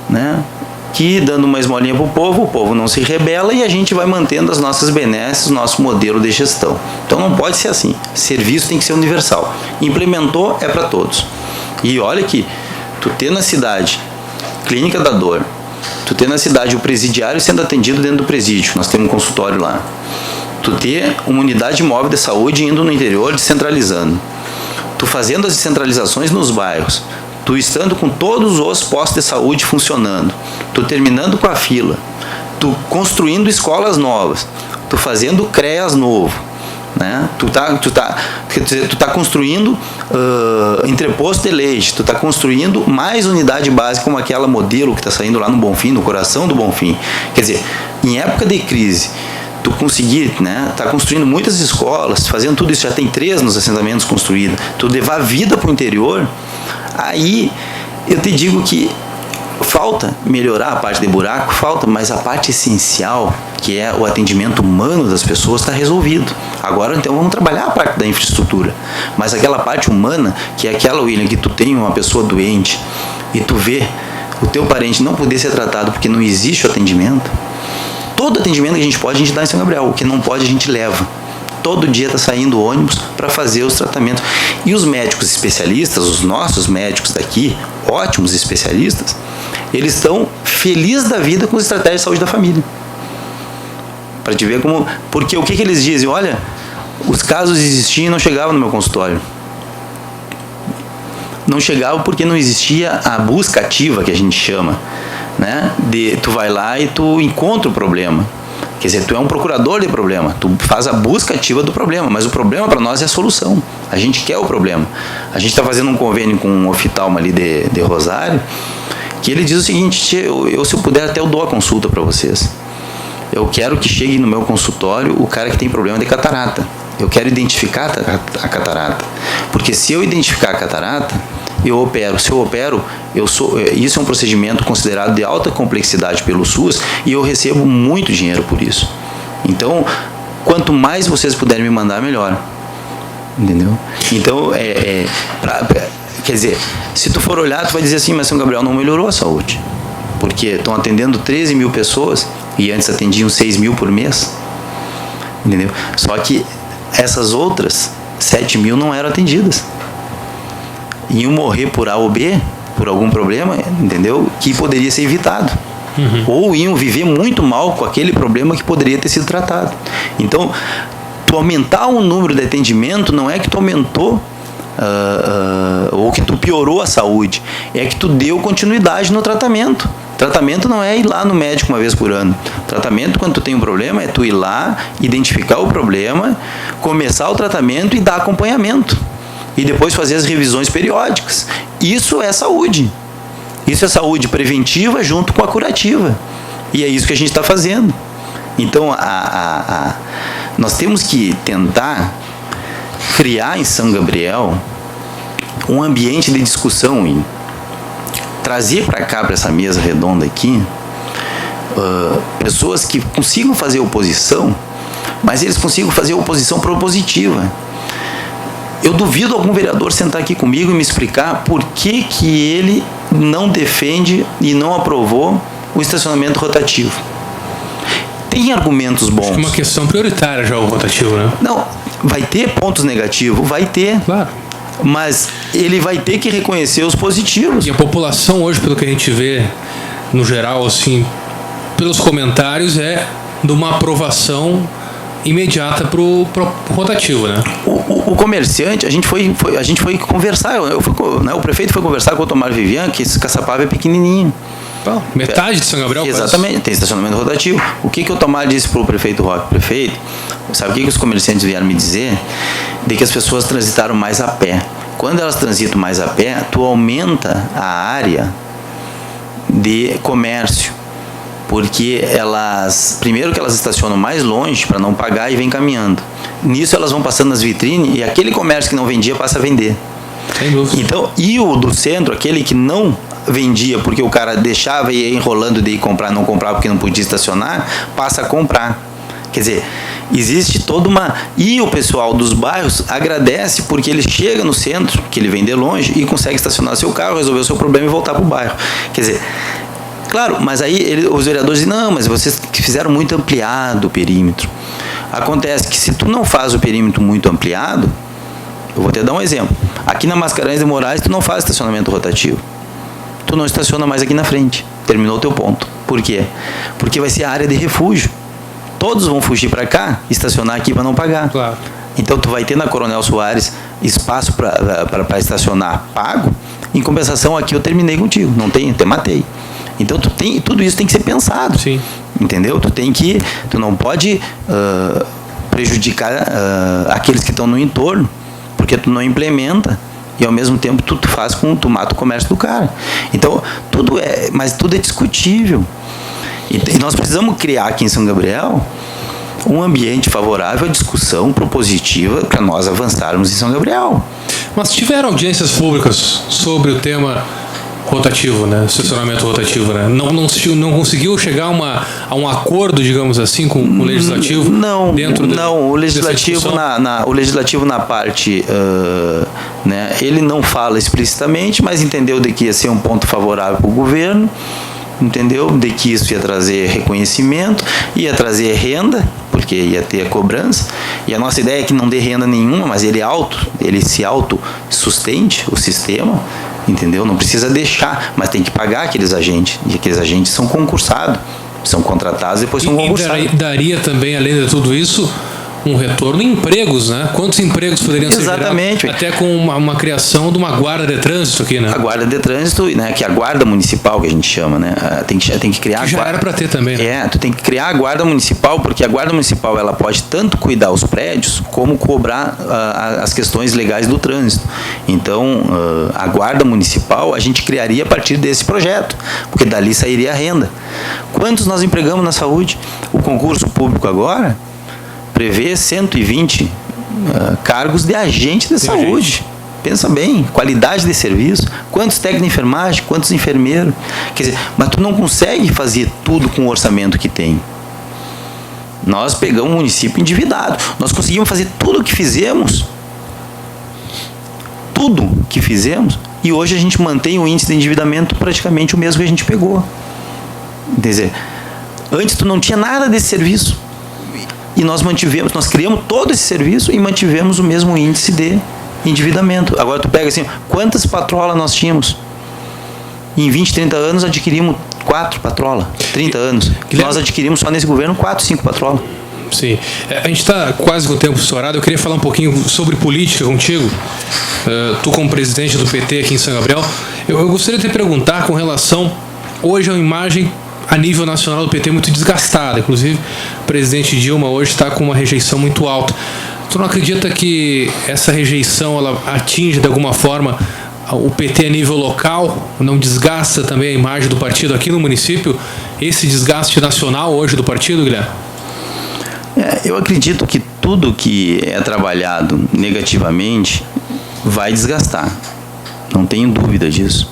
né, que dando uma esmolinha para o povo não se rebela e a gente vai mantendo as nossas benesses, o nosso modelo de gestão. Então não pode ser assim. Serviço tem que ser universal. Implementou, é para todos. E olha que tu ter na cidade clínica da dor, tu ter na cidade o presidiário sendo atendido dentro do presídio, nós temos um consultório lá, tu ter uma unidade móvel de saúde indo no interior descentralizando, tu fazendo as descentralizações nos bairros, tu estando com todos os postos de saúde funcionando, tu terminando com a fila, tu construindo escolas novas, tu fazendo CREAS novo, né? Tu tá construindo entreposto de leite, tu tá construindo mais unidade básica como aquela modelo que está saindo lá no Bonfim, no coração do Bonfim. Quer dizer, em época de crise, tu conseguir, né, tá construindo muitas escolas, fazendo tudo isso, já tem 3 nos assentamentos construídos, tu levar vida para o interior. Aí eu te digo que falta melhorar a parte de buraco, falta, mas a parte essencial, que é o atendimento humano das pessoas, está resolvido. Agora então vamos trabalhar a parte da infraestrutura, mas aquela parte humana, que é aquela, William, que tu tem uma pessoa doente e tu vê o teu parente não poder ser tratado porque não existe o atendimento. Todo atendimento que a gente pode, a gente dá em São Gabriel, o que não pode a gente leva. Todo dia está saindo ônibus para fazer os tratamentos. E os médicos especialistas, os nossos médicos daqui, ótimos especialistas, eles estão felizes da vida com as estratégias de saúde da família. Para te ver como... Porque o que eles dizem? Olha, os casos existiam e não chegavam no meu consultório. Não chegavam porque não existia a busca ativa, que a gente chama, né? Tu vai lá e tu encontra o problema. Quer dizer, tu é um procurador de problema, tu faz a busca ativa do problema, mas o problema para nós é a solução. A gente quer o problema. A gente está fazendo um convênio com um oftalmo ali de Rosário, que ele diz o seguinte: se eu puder, até eu dou a consulta para vocês. Eu quero que chegue no meu consultório o cara que tem problema de catarata. Eu quero identificar a catarata. Porque se eu identificar a catarata, eu opero. Se eu opero, isso é um procedimento considerado de alta complexidade pelo SUS e eu recebo muito dinheiro por isso. Então, quanto mais vocês puderem me mandar, melhor. Entendeu? Então, quer dizer, se tu for olhar, tu vai dizer assim: mas São Gabriel não melhorou a saúde. Porque estão atendendo 13 mil pessoas e antes atendiam 6 mil por mês. Entendeu? Só que essas outras 7 mil não eram atendidas. Iam morrer por A ou B, por algum problema, entendeu? Que poderia ser evitado. ou iam viver muito mal com aquele problema que poderia ter sido tratado. Então, tu aumentar o número de atendimento não é que tu aumentou ou que tu piorou a saúde, é que tu deu continuidade no tratamento. Tratamento não é ir lá no médico uma vez por ano. Tratamento, quando tu tem um problema, é tu ir lá, identificar o problema, começar o tratamento e dar acompanhamento. E depois fazer as revisões periódicas. Isso é saúde. Isso é saúde preventiva junto com a curativa. E é isso que a gente está fazendo. Então, nós temos que tentar criar em São Gabriel um ambiente de discussão e trazer para cá, para essa mesa redonda aqui, pessoas que consigam fazer oposição, mas eles consigam fazer oposição propositiva. Eu duvido algum vereador sentar aqui comigo e me explicar por que ele não defende e não aprovou o estacionamento rotativo. Tem argumentos bons. Acho que é uma questão prioritária já o rotativo, né? Não, vai ter pontos negativos, vai ter. Claro. Mas ele vai ter que reconhecer os positivos. E a população hoje, pelo que a gente vê, no geral, assim, pelos comentários, é de uma aprovação imediata pro rotativo, né? O comerciante, a gente foi conversar, o prefeito foi conversar com o Tomar Vivian, que esse Caçapava é pequenininho. Metade de São Gabriel. Exatamente, quase. Tem estacionamento rotativo. O que o Tomar disse pro prefeito Roque? Prefeito, sabe o que os comerciantes vieram me dizer? De que as pessoas transitaram mais a pé. Quando elas transitam mais a pé, tu aumenta a área de comércio. Porque primeiro que elas estacionam mais longe para não pagar e vem caminhando. Nisso elas vão passando nas vitrines e aquele comércio que não vendia passa a vender. Sem dúvida. Então, e o do centro, aquele que não vendia porque o cara deixava e ia enrolando de ir comprar, não comprava porque não podia estacionar, passa a comprar. Quer dizer, existe toda uma... E o pessoal dos bairros agradece porque ele chega no centro, que ele vem de longe, e consegue estacionar seu carro, resolver o seu problema e voltar para o bairro. Quer dizer, claro, mas aí os vereadores dizem, não, mas vocês fizeram muito ampliado o perímetro. Acontece que se tu não faz o perímetro muito ampliado, eu vou te dar um exemplo. Aqui na Mascarenhas de Moraes, tu não faz estacionamento rotativo. Tu não estaciona mais aqui na frente. Terminou o teu ponto. Por quê? Porque vai ser a área de refúgio. Todos vão fugir para cá, estacionar aqui para não pagar. Claro. Então, tu vai ter na Coronel Soares espaço para estacionar pago. Em compensação, aqui eu terminei contigo. Não tem, até matei. Então, tudo isso tem que ser pensado. Sim. Entendeu? Tu não pode prejudicar aqueles que estão no entorno, porque tu não implementa. E ao mesmo tempo tu mata o comércio do cara. Então, mas tudo é discutível. E nós precisamos criar aqui em São Gabriel um ambiente favorável à discussão propositiva para nós avançarmos em São Gabriel. Mas tiveram audiências públicas sobre o tema rotativo, né? Estacionamento rotativo, né? Não conseguiu chegar a um acordo, digamos assim, com o legislativo? Não, o legislativo na parte, né, ele não fala explicitamente, mas entendeu de que ia ser um ponto favorável para o governo, entendeu? De que isso ia trazer reconhecimento, ia trazer renda, porque ia ter a cobrança, e a nossa ideia é que não dê renda nenhuma, mas ele se autossustente o sistema, entendeu? Não precisa deixar, mas tem que pagar aqueles agentes, e aqueles agentes são concursados, são contratados e depois são concursados. E daria também, além de tudo isso, um retorno em empregos, né? Quantos empregos poderiam ser gerados até com uma criação de uma guarda de trânsito aqui, né? A guarda de trânsito, né, que é a guarda municipal que a gente chama, né? Tem que criar. Que já era para ter também, né? Tu tem que criar a guarda municipal, porque a guarda municipal ela pode tanto cuidar os prédios como cobrar as questões legais do trânsito. Então, a guarda municipal a gente criaria a partir desse projeto, porque dali sairia a renda. Quantos nós empregamos na saúde? O concurso público agora prevê 120 cargos de agente de saúde. Pensa bem, qualidade de serviço. Quantos técnicos de enfermagem, quantos enfermeiros. Quer dizer, mas tu não consegue fazer tudo com o orçamento que tem. Nós pegamos um município endividado. Nós conseguimos fazer tudo o que fizemos. Tudo que fizemos. E hoje a gente mantém o índice de endividamento praticamente o mesmo que a gente pegou. Quer dizer, antes tu não tinha nada desse serviço. E nós criamos todo esse serviço e mantivemos o mesmo índice de endividamento. Agora tu pega assim, quantas patrolas nós tínhamos? Em 20, 30 anos adquirimos 4 patrolas, 30 anos. Nós adquirimos só nesse governo 4, 5 patrolas. Sim. A gente está quase com o tempo estourado. Eu queria falar um pouquinho sobre política contigo. Tu como presidente do PT aqui em São Gabriel. Eu gostaria de te perguntar com relação hoje a uma imagem a nível nacional do PT muito desgastada. Inclusive, o presidente Dilma hoje está com uma rejeição muito alta. Tu não acredita que essa rejeição ela atinge de alguma forma o PT a nível local? Não desgasta também a imagem do partido aqui no município? Esse desgaste nacional hoje do partido, Guilherme? Eu acredito que tudo que é trabalhado negativamente vai desgastar. Não tenho dúvida disso.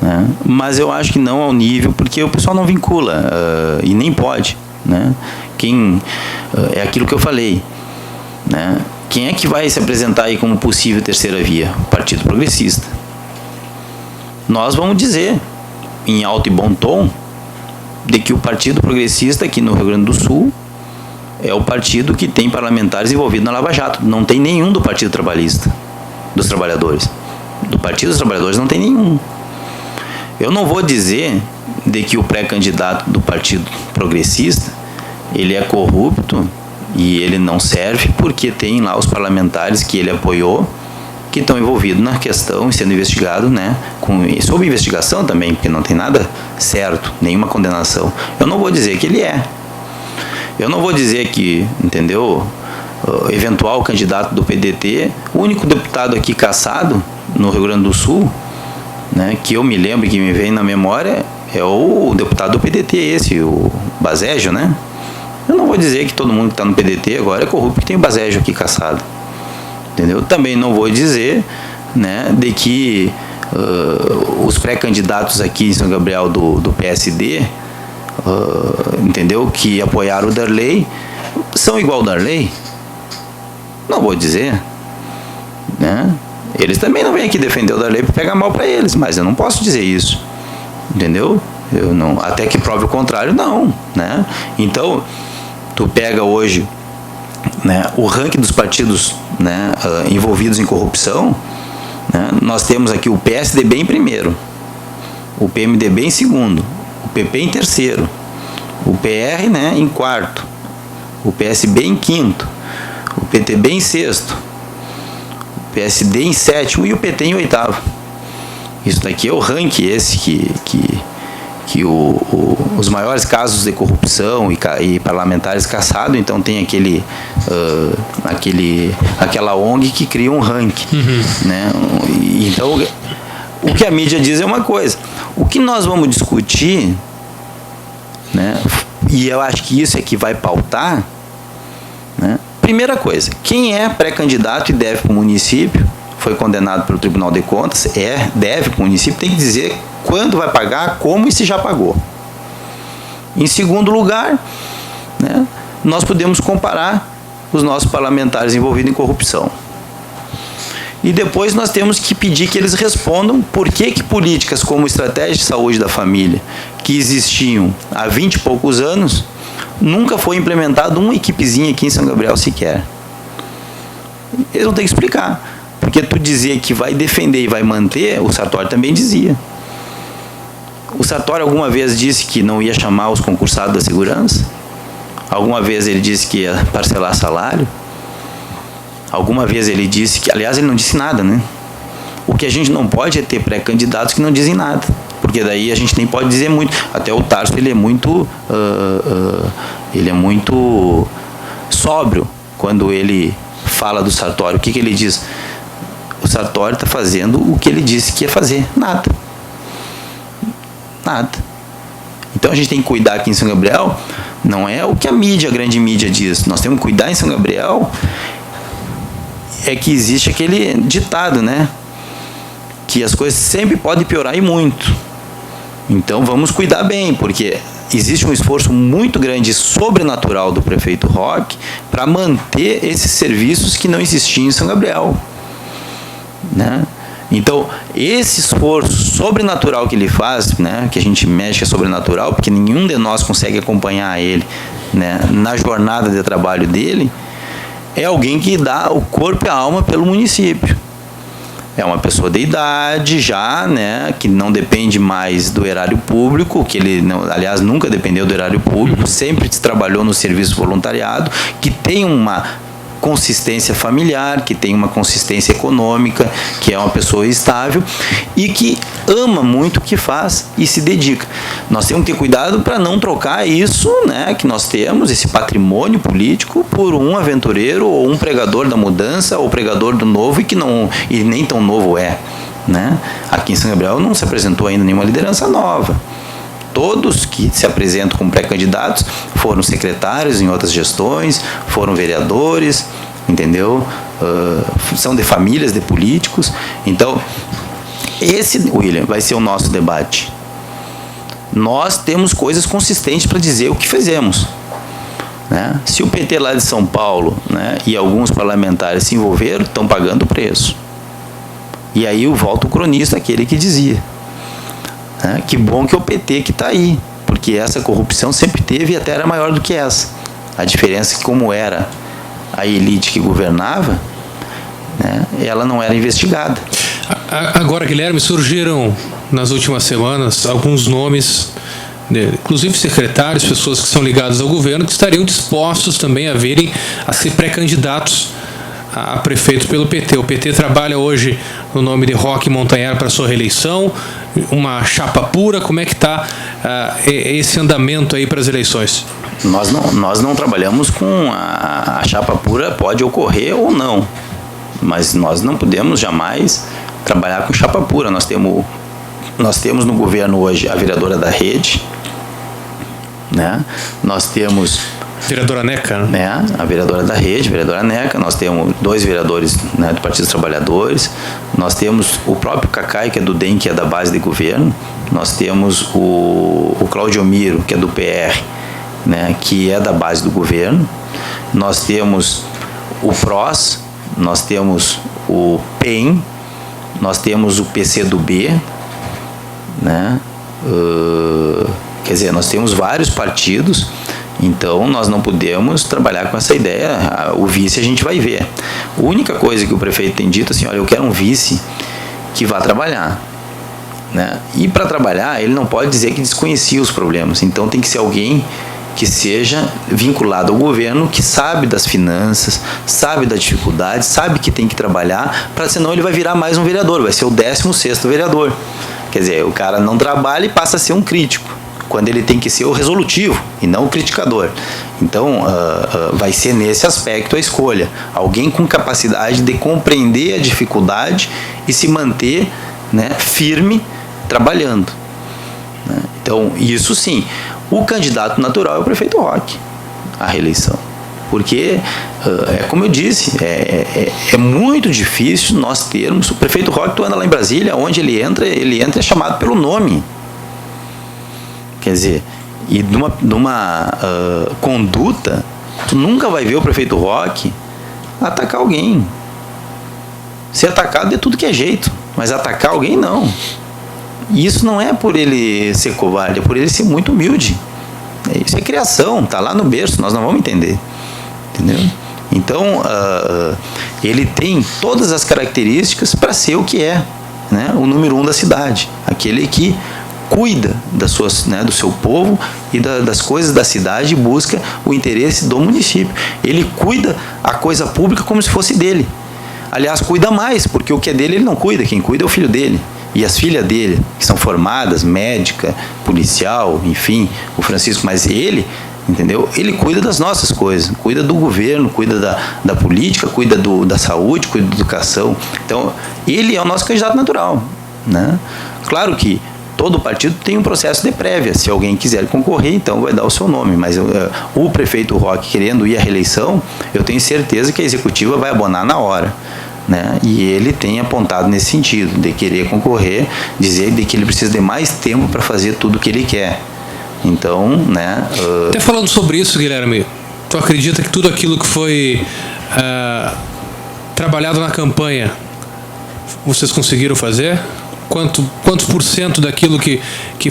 Né? Mas eu acho que não ao nível, porque o pessoal não vincula e nem pode. Né? É aquilo que eu falei. Né? Quem é que vai se apresentar aí como possível terceira via? O Partido Progressista. Nós vamos dizer, em alto e bom tom, de que o Partido Progressista aqui no Rio Grande do Sul é o partido que tem parlamentares envolvidos na Lava Jato. Não tem nenhum do Partido Trabalhista, dos trabalhadores. Do Partido dos Trabalhadores não tem nenhum. Eu não vou dizer de que o pré-candidato do Partido Progressista ele é corrupto e ele não serve porque tem lá os parlamentares que ele apoiou que estão envolvidos na questão e sendo investigados, né, sob investigação também, porque não tem nada certo, nenhuma condenação. Eu não vou dizer que ele é. Eu não vou dizer que, entendeu, eventual candidato do PDT, o único deputado aqui cassado no Rio Grande do Sul, né, que eu me lembro e que me vem na memória, é o deputado do PDT esse, o Basejo, né? Eu não vou dizer que todo mundo que está no PDT agora é corrupto, porque tem o Basejo aqui cassado. Entendeu? Também não vou dizer, né, de que os pré-candidatos aqui em São Gabriel do PSD, entendeu, que apoiaram o Darley, são igual ao Darley. Não vou dizer, né? Eles também não vêm aqui defender o Darley para pegar mal para eles, mas eu não posso dizer isso, entendeu? Eu não, até que prove o contrário, não, né? Então, tu pega hoje, né, o ranking dos partidos, né, envolvidos em corrupção, né, nós temos aqui o PSDB em primeiro, o PMDB em segundo, o PP em terceiro, o PR, né, em quarto, o PSB em quinto, o PTB em sexto, o PSD em sétimo e o PT em oitavo. Isso daqui é o ranking esse que os maiores casos de corrupção e parlamentares caçados, então tem aquela ONG que cria um ranking. Né? Então, o que a mídia diz é uma coisa. O que nós vamos discutir, né, e eu acho que isso é que vai pautar, né, primeira coisa, quem é pré-candidato e deve para o município, foi condenado pelo Tribunal de Contas, deve para o município, tem que dizer quando vai pagar, como e se já pagou. Em segundo lugar, né, nós podemos comparar os nossos parlamentares envolvidos em corrupção. E depois nós temos que pedir que eles respondam por que políticas como estratégia de saúde da família, que existiam há 20 e poucos anos, nunca foi implementada uma equipezinha aqui em São Gabriel sequer. Eles vão ter que explicar. Porque tu dizia que vai defender e vai manter, o Sartori também dizia. O Sartori alguma vez disse que não ia chamar os concursados da segurança? Alguma vez ele disse que ia parcelar salário? Alguma vez ele disse que... Aliás, ele não disse nada, né? O que a gente não pode é ter pré-candidatos que não dizem nada. Porque daí a gente nem pode dizer muito. Até o Tarso, ele é muito sóbrio quando ele fala do Sartori. O que ele diz? O Sartori está fazendo o que ele disse que ia fazer. Nada. Nada. Então a gente tem que cuidar aqui em São Gabriel, não é o que a grande mídia diz. Nós temos que cuidar em São Gabriel, é que existe aquele ditado, né? Que as coisas sempre podem piorar e muito. Então vamos cuidar bem, porque existe um esforço muito grande, sobrenatural do prefeito Roque para manter esses serviços que não existiam em São Gabriel. Né? Então, esse esforço sobrenatural que ele faz, né, que a gente mexe é sobrenatural, porque nenhum de nós consegue acompanhar ele, né, na jornada de trabalho dele, é alguém que dá o corpo e a alma pelo município. É uma pessoa de idade já, né, que não depende mais do erário público, que ele, não, aliás, nunca dependeu do erário público, sempre trabalhou no serviço voluntariado, que tem uma consistência familiar, que tem uma consistência econômica, que é uma pessoa estável e que ama muito o que faz e se dedica. Nós temos que ter cuidado para não trocar isso, né, que nós temos, esse patrimônio político, por um aventureiro ou um pregador da mudança ou pregador do novo e nem tão novo é, né? Aqui em São Gabriel não se apresentou ainda nenhuma liderança nova. Todos que se apresentam como pré-candidatos foram secretários em outras gestões, foram vereadores, entendeu? São de famílias de políticos. Então, esse, William, vai ser o nosso debate. Nós temos coisas consistentes para dizer o que fizemos, né? Se o PT lá de São Paulo, né, e alguns parlamentares se envolveram, estão pagando o preço. E aí volta o cronista, aquele que dizia, que bom que é o PT que está aí, porque essa corrupção sempre teve e até era maior do que essa. A diferença é que, como era a elite que governava, né, ela não era investigada. Agora, Guilherme, surgiram nas últimas semanas alguns nomes, inclusive secretários, pessoas que são ligadas ao governo, que estariam dispostos também a virem a ser pré-candidatos a prefeito pelo PT. O PT trabalha hoje no nome de Roque Montanher para sua reeleição, uma chapa pura. Como é que está esse andamento aí para as eleições? Nós não trabalhamos com a chapa pura, pode ocorrer ou não, mas nós não podemos jamais trabalhar com chapa pura. Nós temos no governo hoje a vereadora da Rede, né? Nós temos vereadora Neca, né? A vereadora da Rede, vereadora Neca. Nós temos 2 vereadores, né, do Partido dos Trabalhadores. Nós temos o próprio Cacai, que é do DEM, que é da base de governo. Nós temos o Claudio Miro, que é do PR, né, que é da base do governo. Nós temos o PROS, nós temos o PEN, nós temos o PCdoB, né? Quer dizer, nós temos vários partidos. Então, nós não podemos trabalhar com essa ideia. O vice a gente vai ver. A única coisa que o prefeito tem dito assim, olha, eu quero um vice que vá trabalhar, né? E para trabalhar, ele não pode dizer que desconhecia os problemas. Então, tem que ser alguém que seja vinculado ao governo, que sabe das finanças, sabe da dificuldade, sabe que tem que trabalhar, para senão ele vai virar mais um vereador, vai ser o 16º vereador. Quer dizer, o cara não trabalha e passa a ser um crítico, quando ele tem que ser o resolutivo e não o criticador. Então, vai ser nesse aspecto a escolha. Alguém com capacidade de compreender a dificuldade e se manter, né, firme, trabalhando, né? Então, isso sim. O candidato natural é o prefeito Roque, à reeleição. Porque, como eu disse, é muito difícil nós termos... O prefeito Roque, tu anda lá em Brasília, onde ele entra é chamado pelo nome. Quer dizer, e numa conduta, tu nunca vai ver o prefeito Roque atacar alguém. Ser atacado de tudo que é jeito, mas atacar alguém não. E isso não é por ele ser covarde, é por ele ser muito humilde. Isso é criação, tá lá no berço, nós não vamos entender. Entendeu? Então, ele tem todas as características para ser o que é, né? O número 1 da cidade, aquele que cuida das suas, né, do seu povo e das coisas da cidade e busca o interesse do município. Ele cuida a coisa pública como se fosse dele. Aliás, cuida mais, porque o que é dele ele não cuida, quem cuida é o filho dele. E as filhas dele, que são formadas, médica, policial, enfim, o Francisco, mas ele, entendeu? Ele cuida das nossas coisas, cuida do governo, cuida da política, cuida da saúde, cuida da educação. Então, ele é o nosso candidato natural, né? Claro que todo partido tem um processo de prévia. Se alguém quiser concorrer, então vai dar o seu nome. Mas o prefeito Roque, querendo ir à reeleição, eu tenho certeza que a executiva vai abonar na hora, né? E ele tem apontado nesse sentido, de querer concorrer, dizer de que ele precisa de mais tempo para fazer tudo o que ele quer. Então, né? Até falando sobre isso, Guilherme, tu acredita que tudo aquilo que foi trabalhado na campanha, vocês conseguiram fazer? quantos por cento daquilo que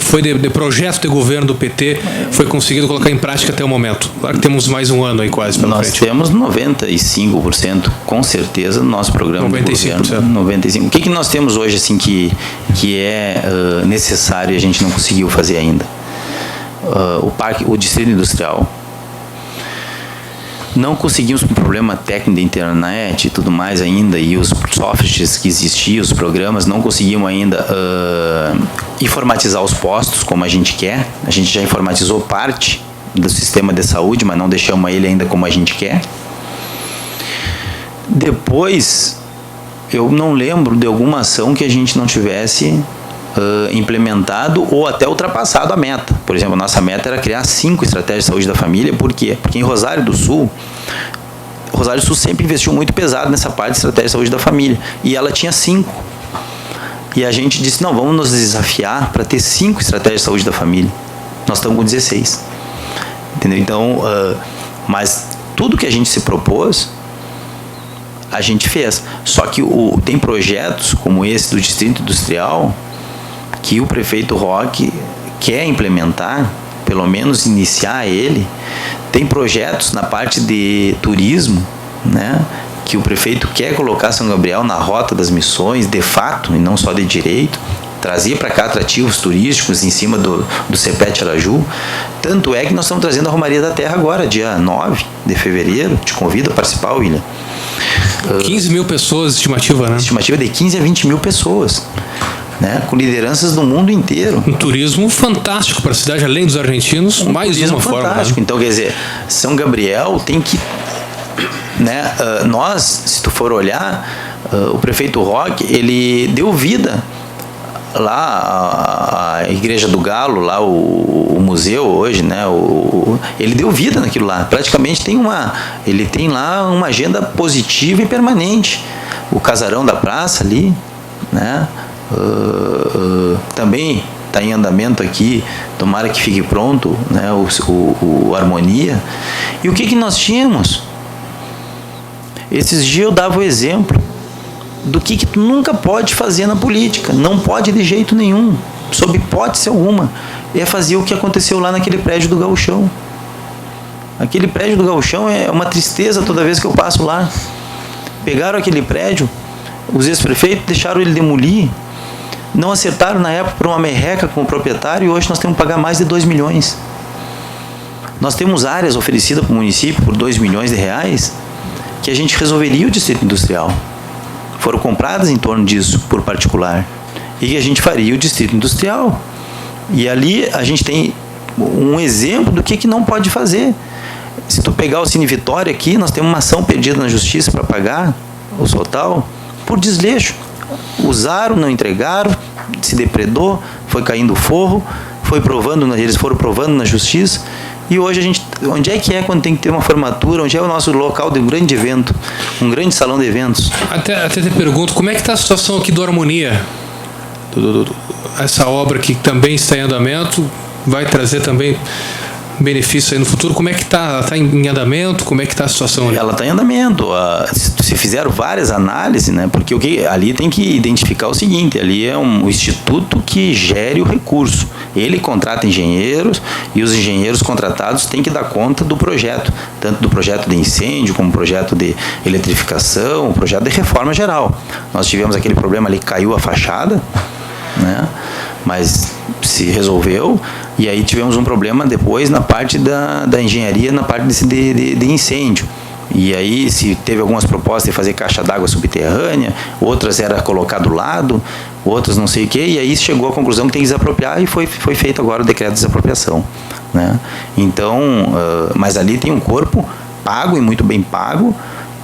foi de projeto de governo do PT foi conseguido colocar em prática até o momento? Claro que temos mais um ano aí quase pela frente. Nós temos 95%, com certeza, no nosso programa 95%. de governo. 95%. O que nós temos hoje assim, que é necessário e a gente não conseguiu fazer ainda? O Distrito Industrial. Não conseguimos, com problema técnico da internet e tudo mais ainda, e os softwares que existiam, os programas, não conseguimos ainda informatizar os postos como a gente quer. A gente já informatizou parte do sistema de saúde, mas não deixamos ele ainda como a gente quer. Depois, eu não lembro de alguma ação que a gente não tivesse implementado ou até ultrapassado a meta. Por exemplo, a nossa meta era criar 5 estratégias de saúde da família. Por quê? Porque em Rosário do Sul sempre investiu muito pesado nessa parte de estratégia de saúde da família. E ela tinha 5. E a gente disse, não, vamos nos desafiar para ter 5 estratégias de saúde da família. Nós estamos com 16. Entendeu? Então, mas tudo que a gente se propôs, a gente fez. Só que tem projetos como esse do Distrito Industrial que o prefeito Roque quer implementar, pelo menos iniciar ele. Tem projetos na parte de turismo, né, que o prefeito quer colocar São Gabriel na rota das missões, de fato, e não só de direito, trazer para cá atrativos turísticos em cima do CEPET Araju. Tanto é que nós estamos trazendo a Romaria da Terra agora, dia 9 de fevereiro. Te convido a participar, William. 15 mil pessoas, estimativa, né? Estimativa de 15 a 20 mil pessoas. Né, com lideranças do mundo inteiro. Um turismo fantástico para a cidade, além dos argentinos, mais uma forma. Né? Então, quer dizer, São Gabriel tem que... Né, nós, se tu for olhar, o prefeito Roque, ele deu vida lá, a Igreja do Galo, lá o museu hoje, né, ele deu vida naquilo lá. Praticamente ele tem lá uma agenda positiva e permanente. O casarão da praça ali, né, também está em andamento aqui, tomara que fique pronto, né, o Harmonia. E o que nós tínhamos? Esses dias eu dava o exemplo do que tu nunca pode fazer na política, não pode de jeito nenhum, sob hipótese alguma, é fazer o que aconteceu lá naquele prédio do Gauchão. Aquele prédio do Gauchão é uma tristeza toda vez que eu passo lá. Pegaram aquele prédio, os ex-prefeitos deixaram ele demolir, não acertaram na época por uma merreca com o proprietário, e hoje nós temos que pagar mais de 2 milhões. Nós temos áreas oferecidas para o município por 2 milhões de reais que a gente resolveria o Distrito Industrial. Foram compradas em torno disso por particular, e a gente faria o Distrito Industrial. E ali a gente tem um exemplo do que não pode fazer. Se tu pegar o Cine Vitória aqui, nós temos uma ação pedida na justiça para pagar o total por desleixo. Usaram, não entregaram, se depredou, foi caindo o forro, eles foram provando na justiça. E hoje a gente, onde é que é quando tem que ter uma formatura, onde é o nosso local de um grande evento, um grande salão de eventos? Até te pergunto, como é que está a situação aqui do Harmonia? Essa obra que também está em andamento, vai trazer também benefício aí no futuro. Como é que está? Está em andamento? Como é que está a situação ali? Ela está em andamento. Se fizeram várias análises, né? Porque ali tem que identificar o seguinte: ali é um instituto que gere o recurso. Ele contrata engenheiros e os engenheiros contratados têm que dar conta do projeto, tanto do projeto de incêndio como projeto de eletrificação, o projeto de reforma geral. Nós tivemos aquele problema ali, caiu a fachada, né? Mas se resolveu. E aí tivemos um problema depois na parte da engenharia, na parte de incêndio. E aí se teve algumas propostas de fazer caixa d'água subterrânea, outras era colocar do lado, outras não sei o quê, e aí chegou à conclusão que tem que desapropriar, e foi feito agora o decreto de desapropriação, né? Então, mas ali tem um corpo pago e muito bem pago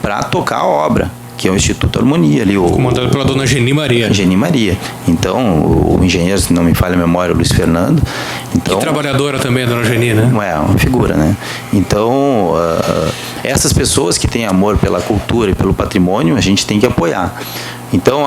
para tocar a obra, que é o Instituto Harmonia ali, comandado pela dona Geni Maria. Geni Maria. Então, o engenheiro, se não me falha a memória, o Luiz Fernando. Então, e trabalhadora também, a dona Geni, né? É uma figura, né? Então, essas pessoas que têm amor pela cultura e pelo patrimônio, a gente tem que apoiar. Então,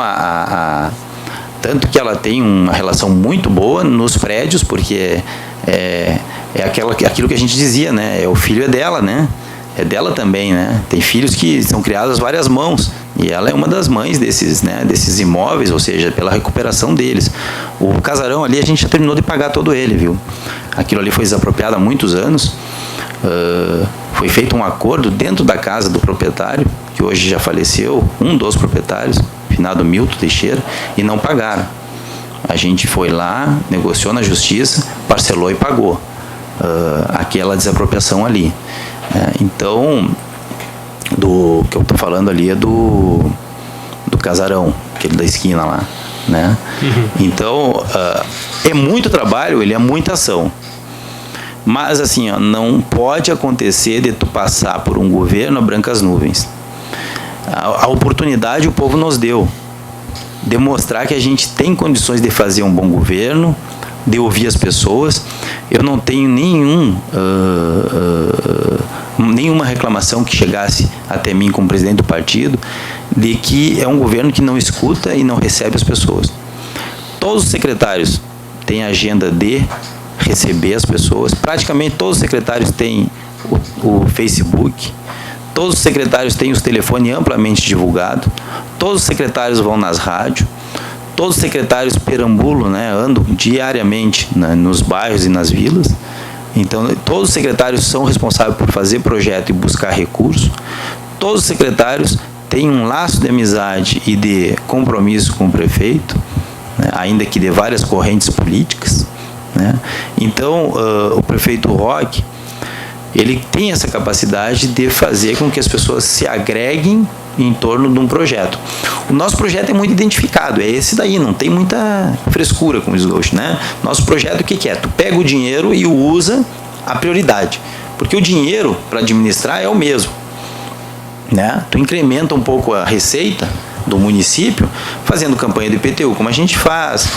tanto que ela tem uma relação muito boa nos prédios, porque é aquilo que a gente dizia, né? O filho é dela, né? é dela também, né? Tem filhos que são criados às várias mãos e ela é uma das mães desses, né, desses imóveis, ou seja, pela recuperação deles. O casarão ali a gente já terminou de pagar todo ele, viu? Aquilo ali foi desapropriado há muitos anos. Foi feito um acordo dentro da casa do proprietário, que hoje já faleceu, um dos proprietários, finado Milton Teixeira, e não pagaram. A gente foi lá, negociou na justiça, parcelou e pagou aquela desapropriação ali. Então, do que eu estou falando ali é do casarão, aquele da esquina lá, né? Então, é muito trabalho, ele é muita ação. Mas assim, ó, não pode acontecer de tu passar por um governo a brancas nuvens. A oportunidade o povo nos deu. Demonstrar que a gente tem condições de fazer um bom governo, de ouvir as pessoas. Eu não tenho nenhuma reclamação que chegasse até mim como presidente do partido de que é um governo que não escuta e não recebe as pessoas. Todos os secretários têm agenda de receber as pessoas. Praticamente todos os secretários têm o Facebook. Todos os secretários têm os telefones amplamente divulgados. Todos os secretários vão nas rádios. Todos os secretários perambulam, né, andam diariamente nos bairros e nas vilas. Então, todos os secretários são responsáveis por fazer projeto e buscar recursos. Todos os secretários têm um laço de amizade e de compromisso com o prefeito, né, ainda que de várias correntes políticas, né? Então, o prefeito Roque, ele tem essa capacidade de fazer com que as pessoas se agreguem em torno de um projeto. O nosso projeto é muito identificado, é esse daí, não tem muita frescura com o esgoto, né? Nosso projeto, o que é? Tu pega o dinheiro e o usa a prioridade, porque o dinheiro para administrar é o mesmo, né? Tu incrementa um pouco a receita do município, fazendo campanha de IPTU, como a gente faz,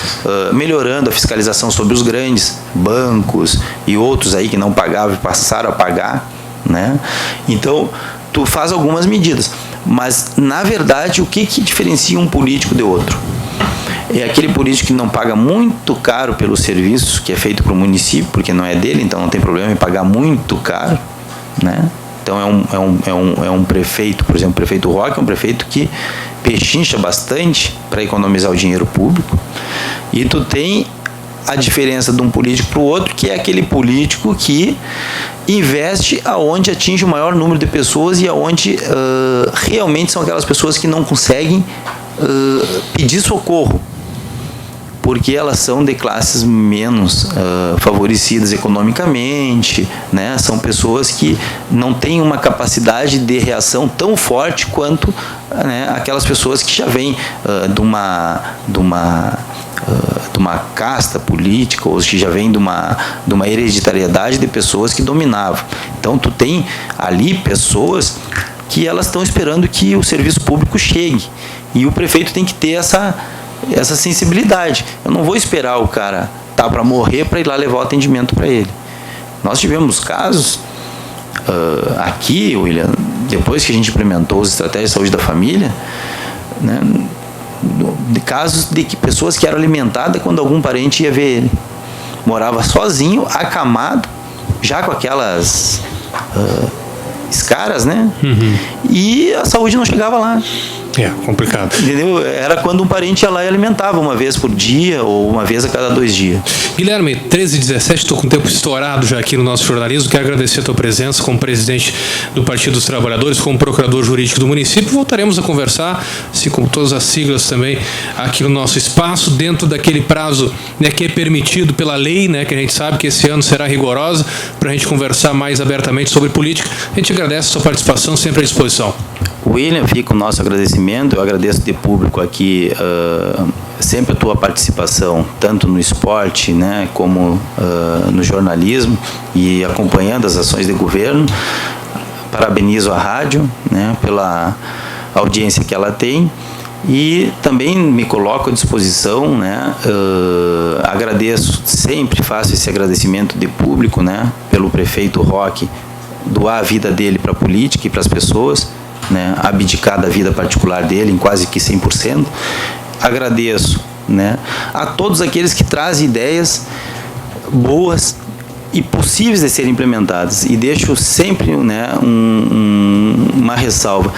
melhorando a fiscalização sobre os grandes bancos e outros aí que não pagavam e passaram a pagar, né? Então, tu faz algumas medidas, mas, na verdade, o que diferencia um político de outro? É aquele político que não paga muito caro pelo serviço que é feito para o município, porque não é dele, então não tem problema em pagar muito caro, né? Então, é um prefeito, por exemplo, o prefeito Roque é um prefeito que pechincha bastante para economizar o dinheiro público. E tu tem a diferença de um político para o outro, que é aquele político que investe aonde atinge o maior número de pessoas e aonde realmente são aquelas pessoas que não conseguem pedir socorro, porque elas são de classes menos favorecidas economicamente, né? São pessoas que não têm uma capacidade de reação tão forte quanto, né, aquelas pessoas que já vêm de uma casta política, ou que já vêm de uma hereditariedade de pessoas que dominavam. Então, tu tem ali pessoas que elas estão esperando que o serviço público chegue, e o prefeito tem que ter essa sensibilidade. Eu não vou esperar o cara para morrer para ir lá levar o atendimento para ele. Nós tivemos casos aqui, William, depois que a gente implementou as estratégias de saúde da família, né, de casos de que pessoas que eram alimentadas quando algum parente ia ver ele. Morava sozinho, acamado, já com aquelas escaras, né? E a saúde não chegava lá. É, complicado. Entendeu? Era quando um parente ia lá e alimentava uma vez por dia ou uma vez a cada 2 dias. Guilherme, 13h17, estou com o tempo estourado já aqui no nosso jornalismo. Quero agradecer a tua presença como presidente do Partido dos Trabalhadores, como procurador jurídico do município. Voltaremos a conversar, assim como todas as siglas também, aqui no nosso espaço, dentro daquele prazo, né, que é permitido pela lei, né, que a gente sabe que esse ano será rigorosa, para a gente conversar mais abertamente sobre política. A gente agradece a sua participação, sempre à disposição. William, fica o nosso agradecimento. Eu agradeço de público aqui sempre a tua participação, tanto no esporte, né, como no jornalismo, e acompanhando as ações de governo. Parabenizo a rádio, né, pela audiência que ela tem, e também me coloco à disposição, né, agradeço, sempre faço esse agradecimento de público, né, pelo prefeito Roque doar a vida dele para a política e para as pessoas, né, abdicar da vida particular dele em quase que 100%. Agradeço, né, a todos aqueles que trazem ideias boas e possíveis de serem implementadas. E deixo sempre, né, uma ressalva.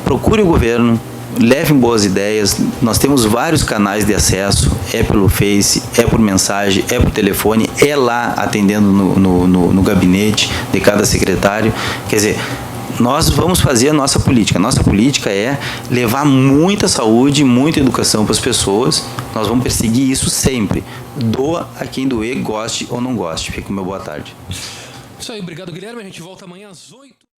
Procure o governo, levem boas ideias. Nós temos vários canais de acesso, é pelo Face, é por mensagem, é por telefone, é lá atendendo no gabinete de cada secretário. Quer dizer, nós vamos fazer a nossa política. A nossa política é levar muita saúde, muita educação para as pessoas. Nós vamos perseguir isso sempre. Doa a quem doer, goste ou não goste. Fica o meu boa tarde. Isso aí, obrigado, Guilherme. A gente volta amanhã às 8h.